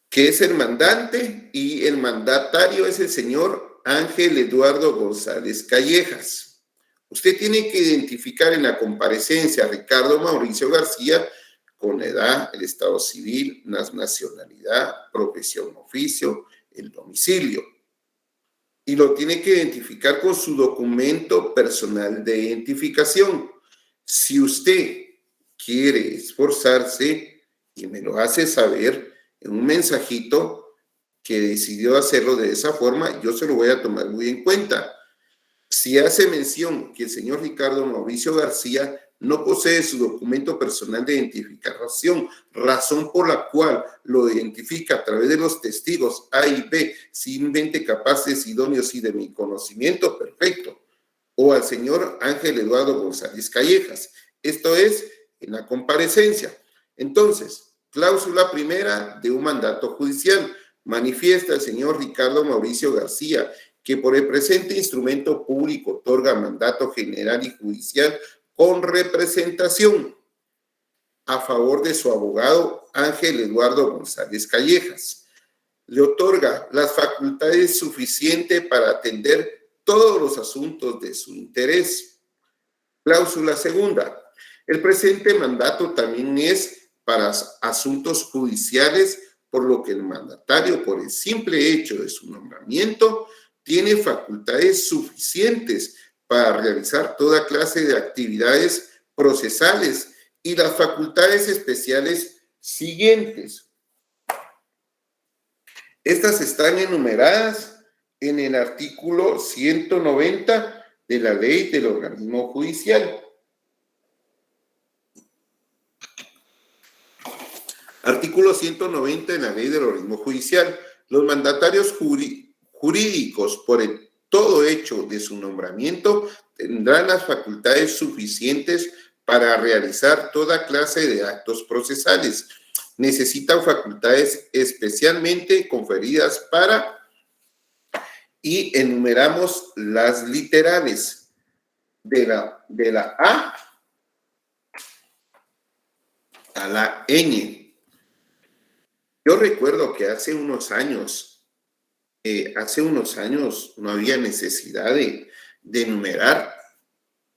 que es el mandante, y el mandatario es el señor Ángel Eduardo González Callejas. Usted tiene que identificar en la comparecencia a Ricardo Mauricio García con la edad, el estado civil, la nacionalidad, profesión, oficio, el domicilio. Y lo tiene que identificar con su documento personal de identificación. Si usted quiere esforzarse y me lo hace saber en un mensajito que decidió hacerlo de esa forma, yo se lo voy a tomar muy en cuenta. Si hace mención que el señor Ricardo Mauricio García no posee su documento personal de identificación, razón por la cual lo identifica a través de los testigos A y B, simplemente capaces, idóneos y de mi conocimiento, perfecto. O al señor Ángel Eduardo González Callejas. Esto es en la comparecencia. Entonces, cláusula primera de un mandato judicial. Manifiesta el señor Ricardo Mauricio García que por el presente instrumento público otorga mandato general y judicial con representación a favor de su abogado Ángel Eduardo González Callejas. Le otorga las facultades suficientes para atender todos los asuntos de su interés. Cláusula segunda. El presente mandato también es para asuntos judiciales, por lo que el mandatario, por el simple hecho de su nombramiento, tiene facultades suficientes para realizar toda clase de actividades procesales y las facultades especiales siguientes. Estas están enumeradas en el artículo 190 de la Ley del Organismo Judicial. Artículo 190 de la Ley del Organismo Judicial. Los mandatarios jurídicos, por el todo hecho de su nombramiento, tendrán las facultades suficientes para realizar toda clase de actos procesales. Necesitan facultades especialmente conferidas para, y enumeramos las literales de la A a la Ñ. Yo recuerdo que hace unos años no había necesidad de enumerar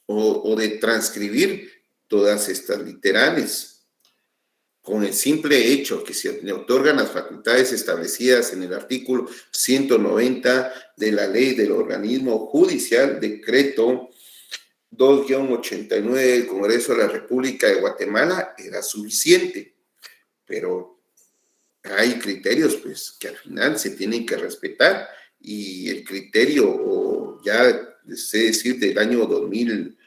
o de transcribir todas estas literales. Con el simple hecho que se le otorgan las facultades establecidas en el artículo 190 de la Ley del Organismo Judicial, decreto 2-89 del Congreso de la República de Guatemala, era suficiente. Pero hay criterios, pues, que al final se tienen que respetar, y el criterio, o ya sé decir, del año 2000,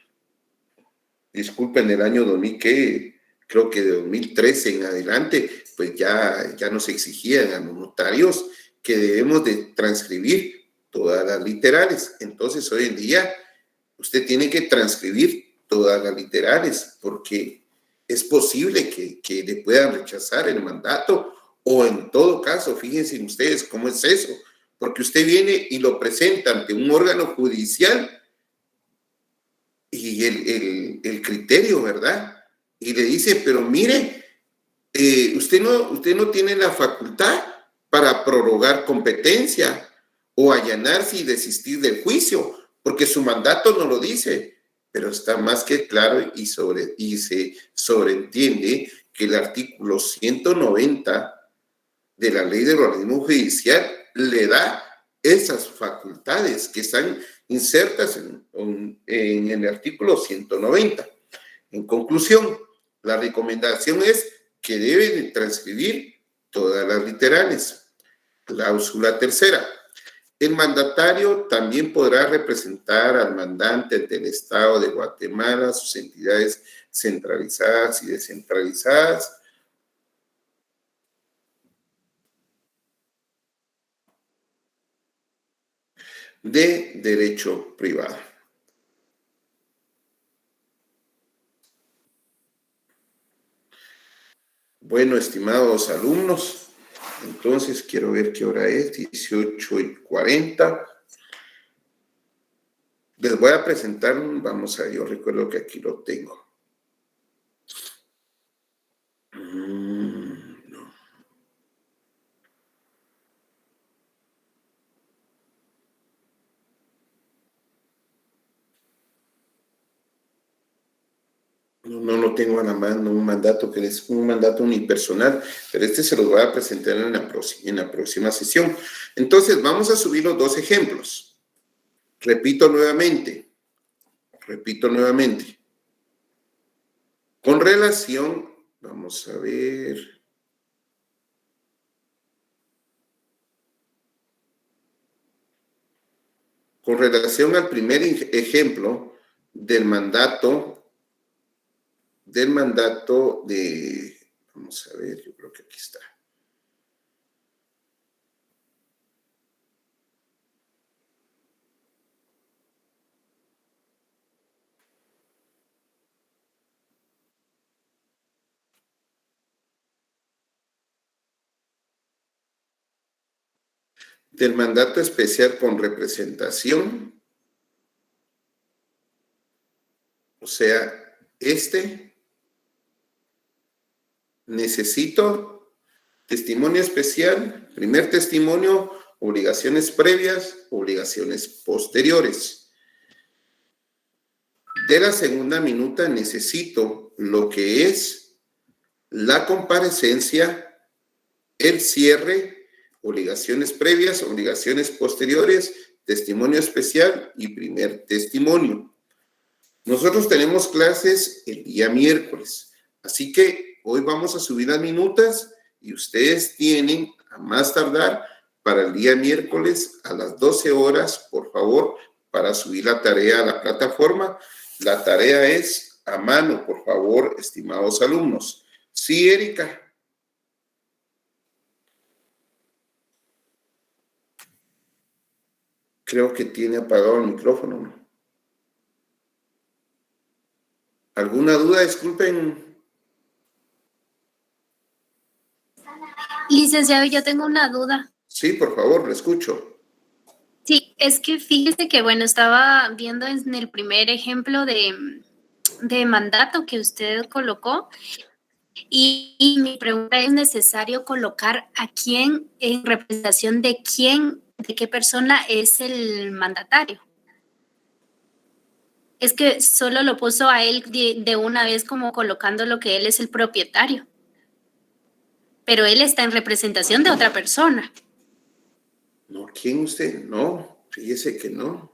disculpen, el año 2000, ¿qué? Creo que de 2013 en adelante, pues ya nos exigían a los notarios que debemos de transcribir todas las literales. Entonces, hoy en día, usted tiene que transcribir todas las literales, porque es posible que le puedan rechazar el mandato, o en todo caso, fíjense ustedes cómo es eso, porque usted viene y lo presenta ante un órgano judicial y el criterio, ¿verdad? Y le dice, pero mire, usted no tiene la facultad para prorrogar competencia o allanarse y desistir del juicio, porque su mandato no lo dice. Pero está más que claro y se sobreentiende que el artículo 190 de la Ley del Organismo Judicial le da esas facultades que están insertas en el artículo 190. En conclusión, la recomendación es que deben transcribir todas las literales. Cláusula tercera. El mandatario también podrá representar al mandante del Estado de Guatemala, sus entidades centralizadas y descentralizadas, de derecho privado. Bueno, estimados alumnos, Entonces, quiero ver qué hora es, 18:40. Les voy a presentar, vamos a ver, yo recuerdo que aquí lo tengo. No lo tengo a la mano, un mandato que es un mandato unipersonal, pero este se los voy a presentar en la próxima sesión. Entonces, vamos a subir los dos ejemplos. Repito nuevamente. Con relación, vamos a ver. Con relación al primer ejemplo del mandato de, vamos a ver, yo creo que aquí está. Del mandato especial con representación. O sea, necesito testimonio especial, primer testimonio, obligaciones previas, obligaciones posteriores. De la segunda minuta necesito lo que es la comparecencia, el cierre, obligaciones previas, obligaciones posteriores, testimonio especial y primer testimonio. Nosotros tenemos clases el día miércoles, así que hoy vamos a subir las minutas y ustedes tienen a más tardar para el día miércoles a las 12 horas, por favor, para subir la tarea a la plataforma. La tarea es a mano, por favor, estimados alumnos. Sí, Erika. Creo que tiene apagado el micrófono, ¿no? ¿Alguna duda? Disculpen. Licenciado, yo tengo una duda. Sí, por favor, lo escucho. Sí, es que fíjese que, bueno, estaba viendo en el primer ejemplo de mandato que usted colocó y mi pregunta es, ¿necesario colocar a quién en representación de quién, de qué persona es el mandatario? Es que solo lo puso a él de una vez como colocando lo que él es el propietario. Pero él está en representación de otra persona. No, ¿quién usted? No, fíjese que no.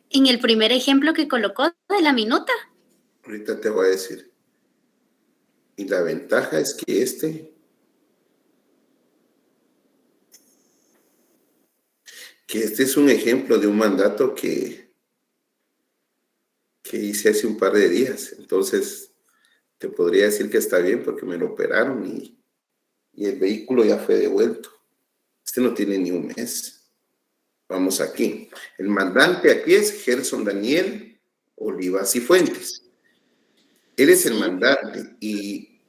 En el primer ejemplo que colocó de la minuta. Ahorita te voy a decir. Y la ventaja es que este es un ejemplo de un mandato que hice hace un par de días. Entonces, te podría decir que está bien porque me lo operaron y el vehículo ya fue devuelto. Este no tiene ni un mes. Vamos aquí. El mandante aquí es Gerson Daniel Olivas y Fuentes. Él es el mandante y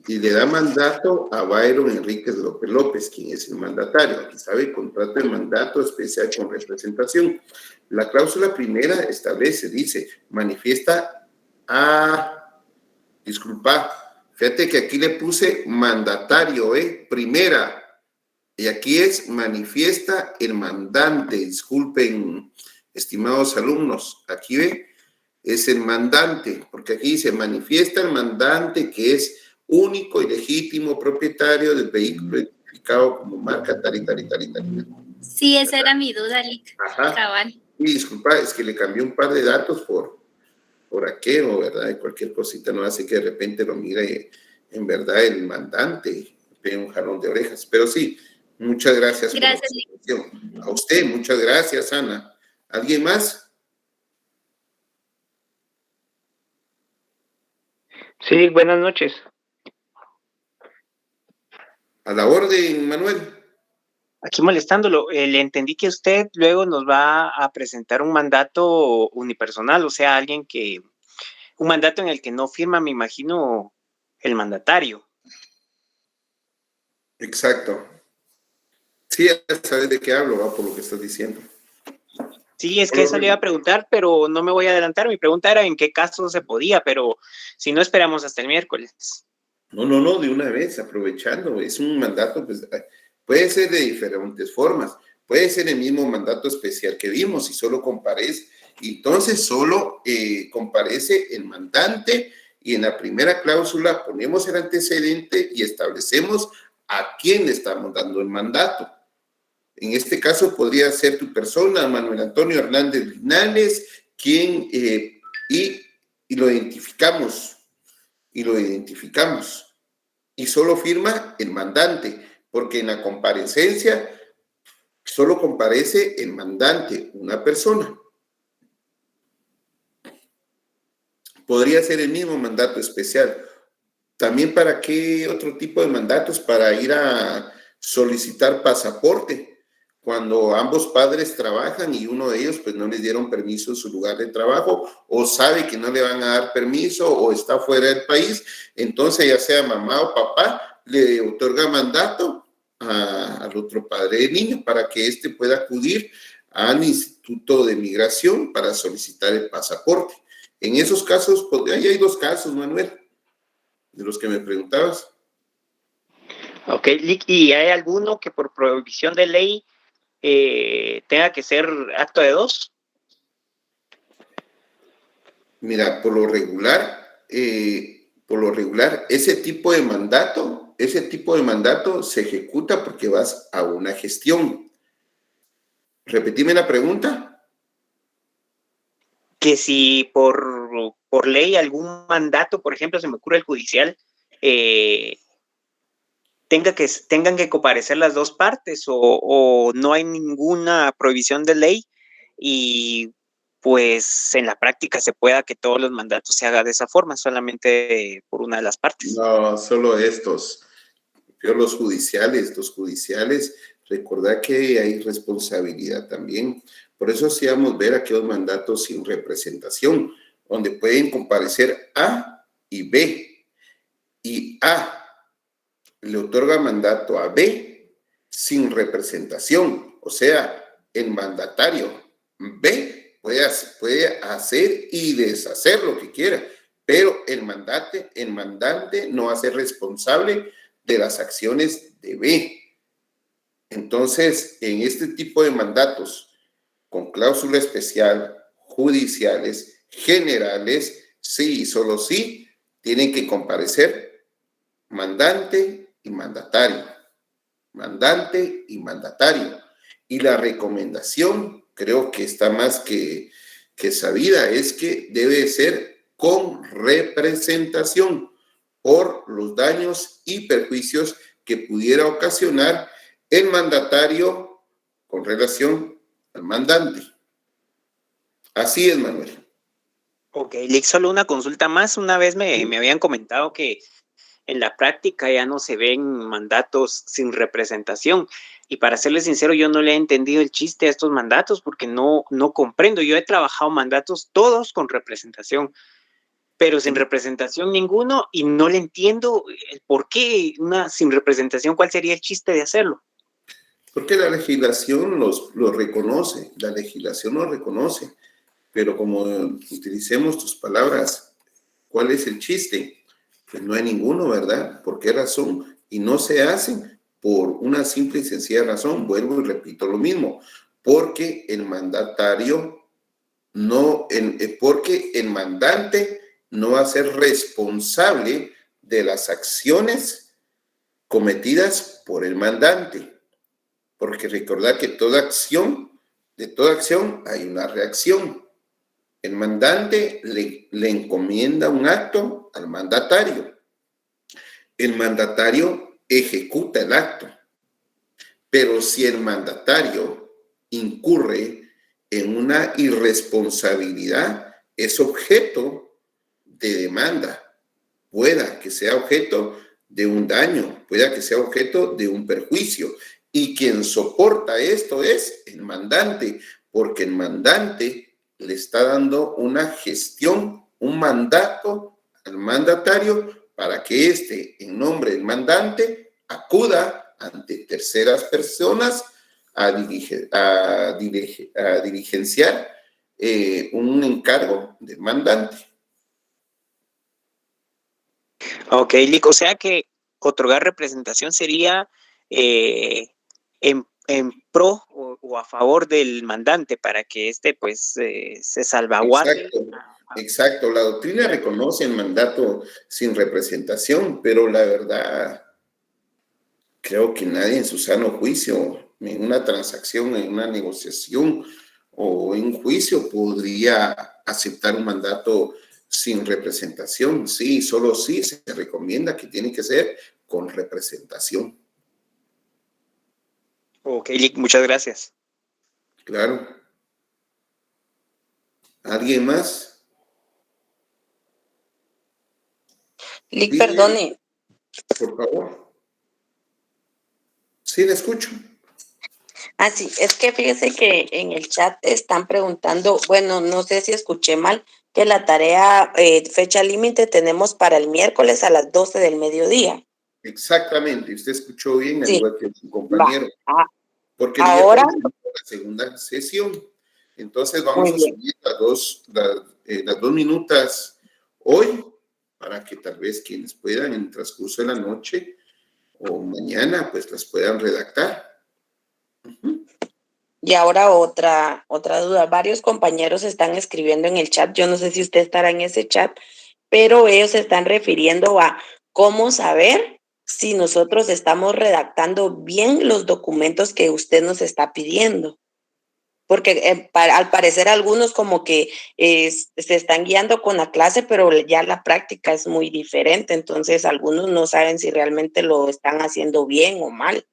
le da mandato a Byron Enríquez López López, quien es el mandatario. Aquí sabe, contrato de mandato especial con representación. La cláusula primera establece, dice, manifiesta disculpa, fíjate que aquí le puse mandatario, primera. Y aquí es manifiesta el mandante. Disculpen, estimados alumnos, aquí ve, es el mandante, porque aquí dice manifiesta el mandante que es único y legítimo propietario del vehículo identificado como marca tal y tal y tal y tal. Sí, esa era mi duda, Lick. Ajá. Cabal. Y disculpa, es que le cambié un par de datos por aquello, ¿verdad? Y cualquier cosita no hace que de repente lo mire en verdad el mandante, ve un jalón de orejas. Pero sí, muchas gracias. Gracias, Lick. A usted, muchas gracias, Ana. ¿Alguien más? Sí, buenas noches. A la orden, Manuel. Aquí molestándolo, le entendí que usted luego nos va a presentar un mandato unipersonal, o sea, un mandato en el que no firma, me imagino, el mandatario. Exacto. Sí, ya sabes de qué hablo, ¿va? Por lo que estás diciendo. Sí, es que eso le iba a preguntar, pero no me voy a adelantar. Mi pregunta era en qué caso se podía, pero si no, esperamos hasta el miércoles. No, de una vez, aprovechando. Es un mandato, pues, puede ser de diferentes formas. Puede ser el mismo mandato especial que vimos, si solo comparece. Entonces, solo comparece el mandante y en la primera cláusula ponemos el antecedente y establecemos a quién le estamos dando el mandato. En este caso podría ser tu persona, Manuel Antonio Hernández Linares, quien, y lo identificamos, y solo firma el mandante, porque en la comparecencia solo comparece el mandante, una persona. Podría ser el mismo mandato especial. También, ¿para qué otro tipo de mandatos? Para ir a solicitar pasaporte. Cuando ambos padres trabajan y uno de ellos pues no les dieron permiso en su lugar de trabajo o sabe que no le van a dar permiso o está fuera del país, entonces ya sea mamá o papá le otorga mandato al otro padre del niño para que éste pueda acudir al Instituto de Migración para solicitar el pasaporte. En esos casos, ahí hay 2 casos, Manuel, de los que me preguntabas. Ok, ¿y hay alguno que por prohibición de ley tenga que ser acto de 2? Mira, por lo regular, ese tipo de mandato se ejecuta porque vas a una gestión. Repetime la pregunta. Que si por ley algún mandato, por ejemplo, se me ocurre el judicial, tengan que comparecer las 2 partes o no hay ninguna prohibición de ley y pues en la práctica se pueda que todos los mandatos se hagan de esa forma, solamente por una de las partes. No, solo estos. Pero los judiciales, recordad que hay responsabilidad también. Por eso hacíamos ver aquellos mandatos sin representación, donde pueden comparecer A y B. Y A le otorga mandato a B sin representación. O sea, el mandatario B puede hacer y deshacer lo que quiera, pero el mandante no va a ser responsable de las acciones de B. Entonces, en este tipo de mandatos, con cláusula especial, judiciales, generales, sí y solo sí, tienen que comparecer mandante y mandatario. Mandante y mandatario. Y la recomendación, creo que está más que sabida, es que debe ser con representación por los daños y perjuicios que pudiera ocasionar el mandatario con relación al mandante. Así es, Manuel. Ok, Lick, solo una consulta más. Una vez me habían comentado que en la práctica ya no se ven mandatos sin representación. Y para serles sincero, yo no le he entendido el chiste a estos mandatos porque no comprendo. Yo he trabajado mandatos todos con representación, pero sin representación ninguno y no le entiendo el por qué una sin representación. ¿Cuál sería el chiste de hacerlo? Porque la legislación lo reconoce, pero como utilicemos tus palabras, ¿cuál es el chiste? Pues no hay ninguno, ¿verdad? ¿Por qué razón? Y no se hacen por una simple y sencilla razón, vuelvo y repito lo mismo, porque el mandante no va a ser responsable de las acciones cometidas por el mandante. Porque recordad que de toda acción hay una reacción. El mandante le encomienda un acto al mandatario. El mandatario ejecuta el acto. Pero si el mandatario incurre en una irresponsabilidad, es objeto de demanda. Pueda que sea objeto de un daño, pueda que sea objeto de un perjuicio. Y quien soporta esto es el mandante, porque el mandante le está dando una gestión, un mandato al mandatario para que éste, en nombre del mandante, acuda ante terceras personas a diligenciar un encargo demandante. Ok, Lick, o sea que otorgar representación sería en pro o a favor del mandante para que pues se salvaguarde. Exacto. La doctrina reconoce el mandato sin representación, pero la verdad, creo que nadie en su sano juicio, en una transacción, en una negociación o en un juicio podría aceptar un mandato sin representación. Sí, solo sí se recomienda que tiene que ser con representación. Ok, Lick, muchas gracias. Claro. ¿Alguien más? Lick, Sí, perdone. por favor. Sí, le escucho. Ah, sí, es que fíjese que en el chat están preguntando, bueno, no sé si escuché mal, que la tarea fecha límite tenemos para el miércoles a las 12 del mediodía. Exactamente, usted escuchó bien, al Sí. igual que su compañero. Porque el Ahora, miércoles es la segunda sesión. Entonces vamos a subir las 2 minutas hoy, para que tal vez quienes puedan en el transcurso de la noche o mañana, pues las puedan redactar. Y ahora otra duda. Varios compañeros están escribiendo en el chat. Yo no sé si usted estará en ese chat, pero ellos se están refiriendo a cómo saber si nosotros estamos redactando bien los documentos que usted nos está pidiendo. Porque al parecer algunos como que se están guiando con la clase, pero ya la práctica es muy diferente. Entonces algunos no saben si realmente lo están haciendo bien o mal.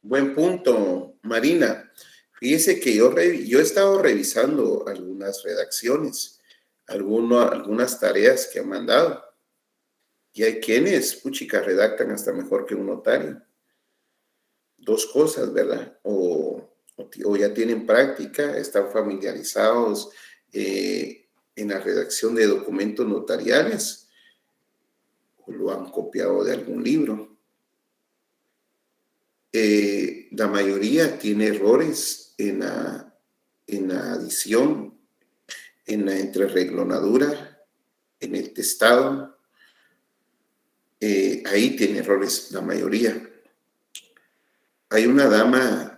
Buen punto, Marina. Fíjese que yo he estado revisando algunas redacciones, algunas tareas que han mandado. Y hay quienes, puchica, redactan hasta mejor que un notario. Dos cosas, ¿verdad? O ya tienen práctica, están familiarizados en la redacción de documentos notariales, o lo han copiado de algún libro. La mayoría tiene errores en la adición, en la entrereglonadura, en el testado. Ahí tiene errores la mayoría. Hay una dama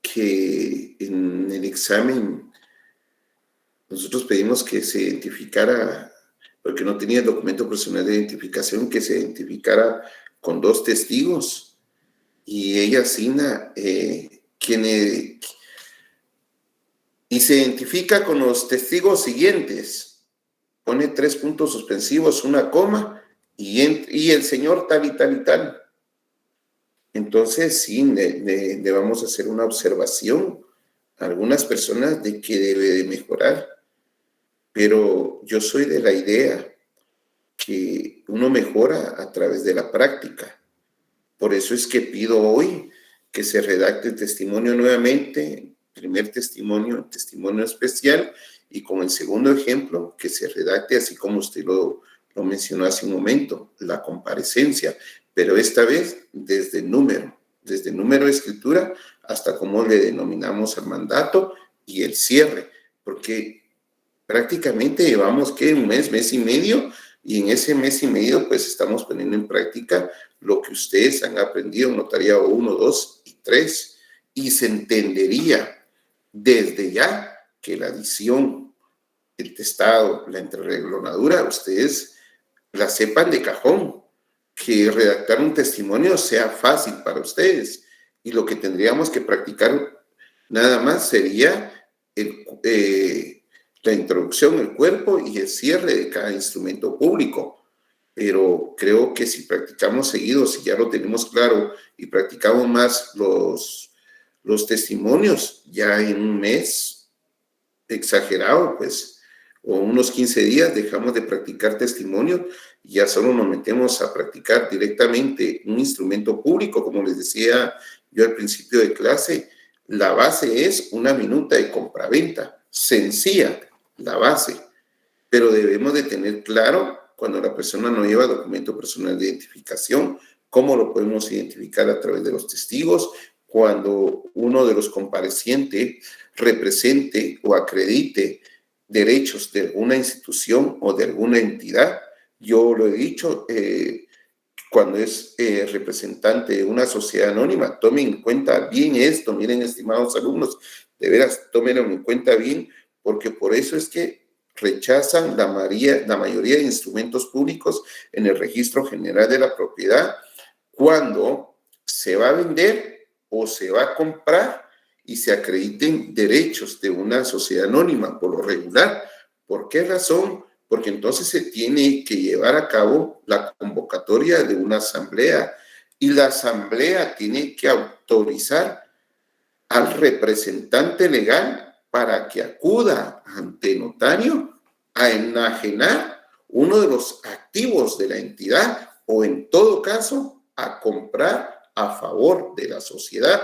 que en el examen nosotros pedimos que se identificara, porque no tenía el documento personal de identificación, que se identificara con 2 testigos. Y ella asigna y se identifica con los testigos siguientes. Pone 3 puntos suspensivos, una coma, y el señor tal y tal y tal. Entonces, sí, le vamos a hacer una observación a algunas personas de que debe de mejorar. Pero yo soy de la idea que uno mejora a través de la práctica. Por eso es que pido hoy que se redacte el testimonio nuevamente, primer testimonio especial, y con el segundo ejemplo, que se redacte así como usted lo mencionó hace un momento, la comparecencia, pero esta vez desde número de escritura hasta cómo le denominamos al mandato y el cierre, porque prácticamente llevamos, un mes y medio, y en ese mes y medio pues estamos poniendo en práctica lo que ustedes han aprendido en notariado 1, 2 y 3, y se entendería desde ya que la adición, el testado, la entrereglonadura, ustedes la sepan de cajón, que redactar un testimonio sea fácil para ustedes, y lo que tendríamos que practicar nada más sería la introducción, el cuerpo y el cierre de cada instrumento público. Pero creo que si practicamos seguido, si ya lo tenemos claro y practicamos más los testimonios, ya en un mes exagerado, pues, o unos 15 días dejamos de practicar testimonio y ya solo nos metemos a practicar directamente un instrumento público. Como les decía yo al principio de clase, la base es una minuta de compraventa, sencilla la base, pero debemos de tener claro cuando la persona no lleva documento personal de identificación, ¿Cómo lo podemos identificar? A través de los testigos. Cuando uno de los comparecientes represente o acredite derechos de alguna institución o de alguna entidad, yo lo he dicho, cuando es representante de una sociedad anónima, tomen en cuenta bien esto, miren, estimados alumnos, de veras, tómenlo en cuenta bien, porque por eso es que rechazan la mayoría de instrumentos públicos en el Registro General de la Propiedad cuando se va a vender o se va a comprar y se acrediten derechos de una sociedad anónima por lo regular. ¿Por qué razón? Porque entonces se tiene que llevar a cabo la convocatoria de una asamblea y la asamblea tiene que autorizar al representante legal para que acuda ante notario a enajenar uno de los activos de la entidad o en todo caso a comprar a favor de la sociedad.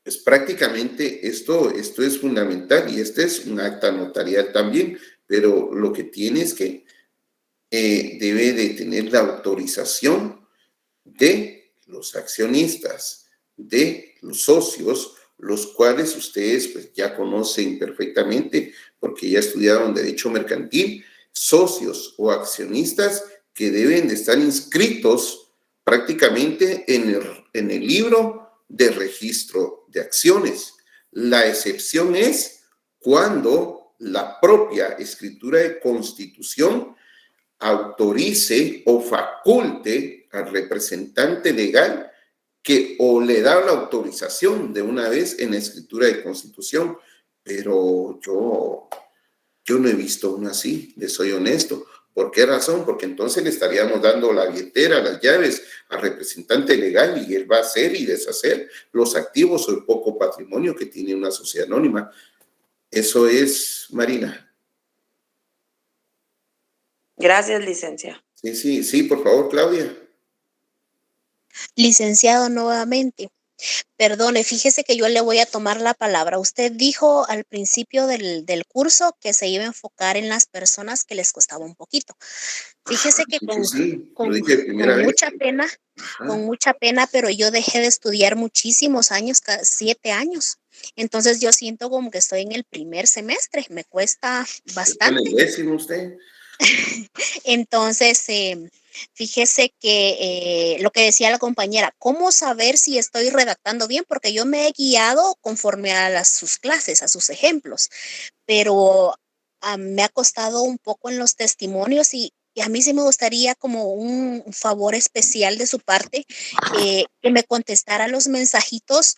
Pues prácticamente esto es fundamental y este es un acta notarial también, pero lo que tiene es que debe de tener la autorización de los accionistas, de los socios, los cuales ustedes pues, ya conocen perfectamente porque ya estudiaron Derecho Mercantil, socios o accionistas que deben de estar inscritos prácticamente en el libro de registro de acciones. La excepción es cuando la propia escritura de constitución autorice o faculte al representante legal que o le da la autorización de una vez en la escritura de constitución, pero yo no he visto una así, les soy honesto. ¿Por qué razón? Porque entonces le estaríamos dando la billetera, las llaves al representante legal y él va a hacer y deshacer los activos o el poco patrimonio que tiene una sociedad anónima. Eso es, Marina. Gracias, licenciado. Sí, por favor, Claudia. Licenciado, nuevamente. Perdone, fíjese que yo le voy a tomar la palabra. Usted dijo al principio del curso que se iba a enfocar en las personas que les costaba un poquito. Fíjese que con mucha pena, pero yo dejé de estudiar muchísimos años, 7 años. Entonces yo siento como que estoy en el primer semestre, me cuesta bastante. ¿Es el décimo usted? Entonces, fíjese que lo que decía la compañera, ¿cómo saber si estoy redactando bien? Porque yo me he guiado conforme a sus clases, a sus ejemplos, pero me ha costado un poco en los testimonios y a mí sí me gustaría como un favor especial de su parte, que me contestara los mensajitos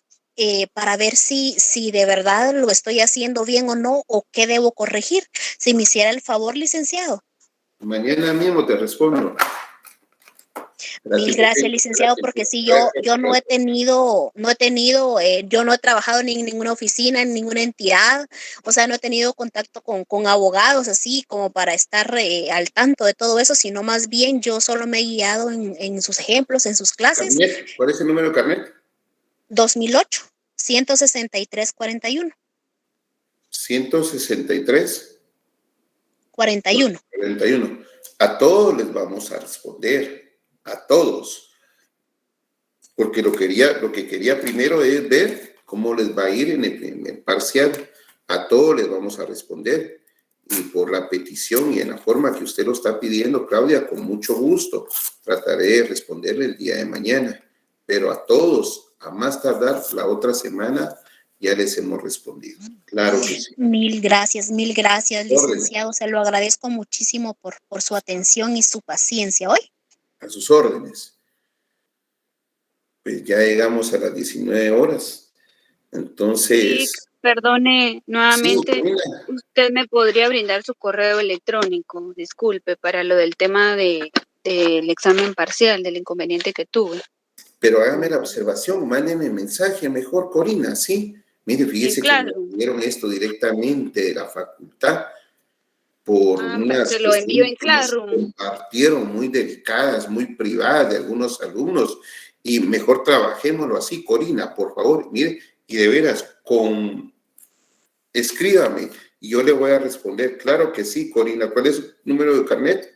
para ver si de verdad lo estoy haciendo bien o no, o qué debo corregir. Si me hiciera el favor, licenciado. Mañana mismo te respondo. Mil gracias, licenciado, porque sí, yo no he tenido, yo no he trabajado ni en ninguna oficina, en ninguna entidad, o sea, no he tenido contacto con abogados así como para estar al tanto de todo eso, sino más bien yo solo me he guiado en sus ejemplos, en sus clases. ¿Carnet? ¿Cuál es el número de carnet? 2008, 163-41. 163. 41. A todos les vamos a responder, a todos. Porque lo que quería primero es ver cómo les va a ir en el parcial. A todos les vamos a responder. Y por la petición y en la forma que usted lo está pidiendo, Claudia, con mucho gusto, trataré de responderle el día de mañana. Pero a todos, a más tardar la otra semana, ya les hemos respondido. Claro que sí. Mil gracias, licenciado. Se lo agradezco muchísimo por su atención y su paciencia hoy. A sus órdenes. Pues ya llegamos a las 19 horas. Entonces... Sí, perdone nuevamente. Sí, usted me podría brindar su correo electrónico, disculpe, para lo del tema del examen parcial, del inconveniente que tuve. Pero hágame la observación, mándeme mensaje mejor, Corina, ¿sí? Mire, fíjese que me dieron esto directamente de la facultad por unas se lo envío en Classroom. Compartieron muy delicadas, muy privadas de algunos alumnos y mejor trabajémoslo así, Corina, por favor, mire, y de veras, escríbame y yo le voy a responder. Claro que sí, Corina. ¿Cuál es su número de carnet?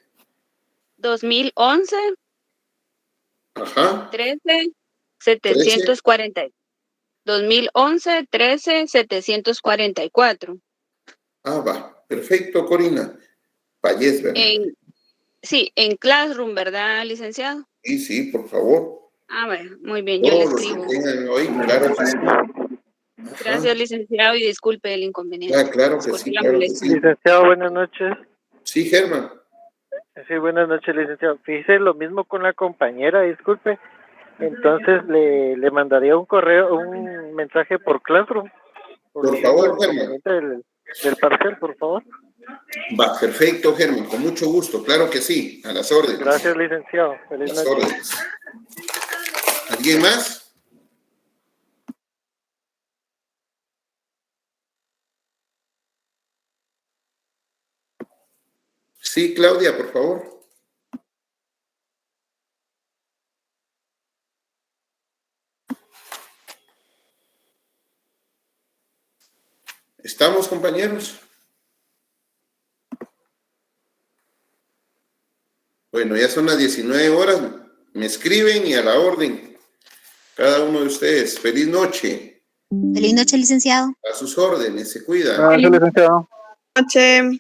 2011 Ajá. 13,740. 2011, 13,744. Va. Perfecto, Corina. Payés, ¿verdad? Sí, en Classroom, ¿verdad, licenciado? Sí, por favor. Bueno, muy bien, yo le escribo. Los que tengan hoy, claro que sí. Gracias, licenciado, y disculpe el inconveniente. Claro que sí, Licenciado, buenas noches. Sí, Germán. Sí, buenas noches, licenciado. Fíjese, lo mismo con la compañera, disculpe. Entonces le mandaría un correo, un mensaje por Classroom. Por favor, Germán. Del parcial, por favor. Va, perfecto, Germán, con mucho gusto, claro que sí, a las órdenes. Gracias, licenciado. Feliz noche. Órdenes. ¿Alguien más? Sí, Claudia, por favor. ¿Estamos, compañeros? Bueno, ya son las 19 horas. Me escriben y a la orden. Cada uno de ustedes. Feliz noche. Feliz noche, licenciado. A sus órdenes. Se cuida. Gracias, licenciado. Noche.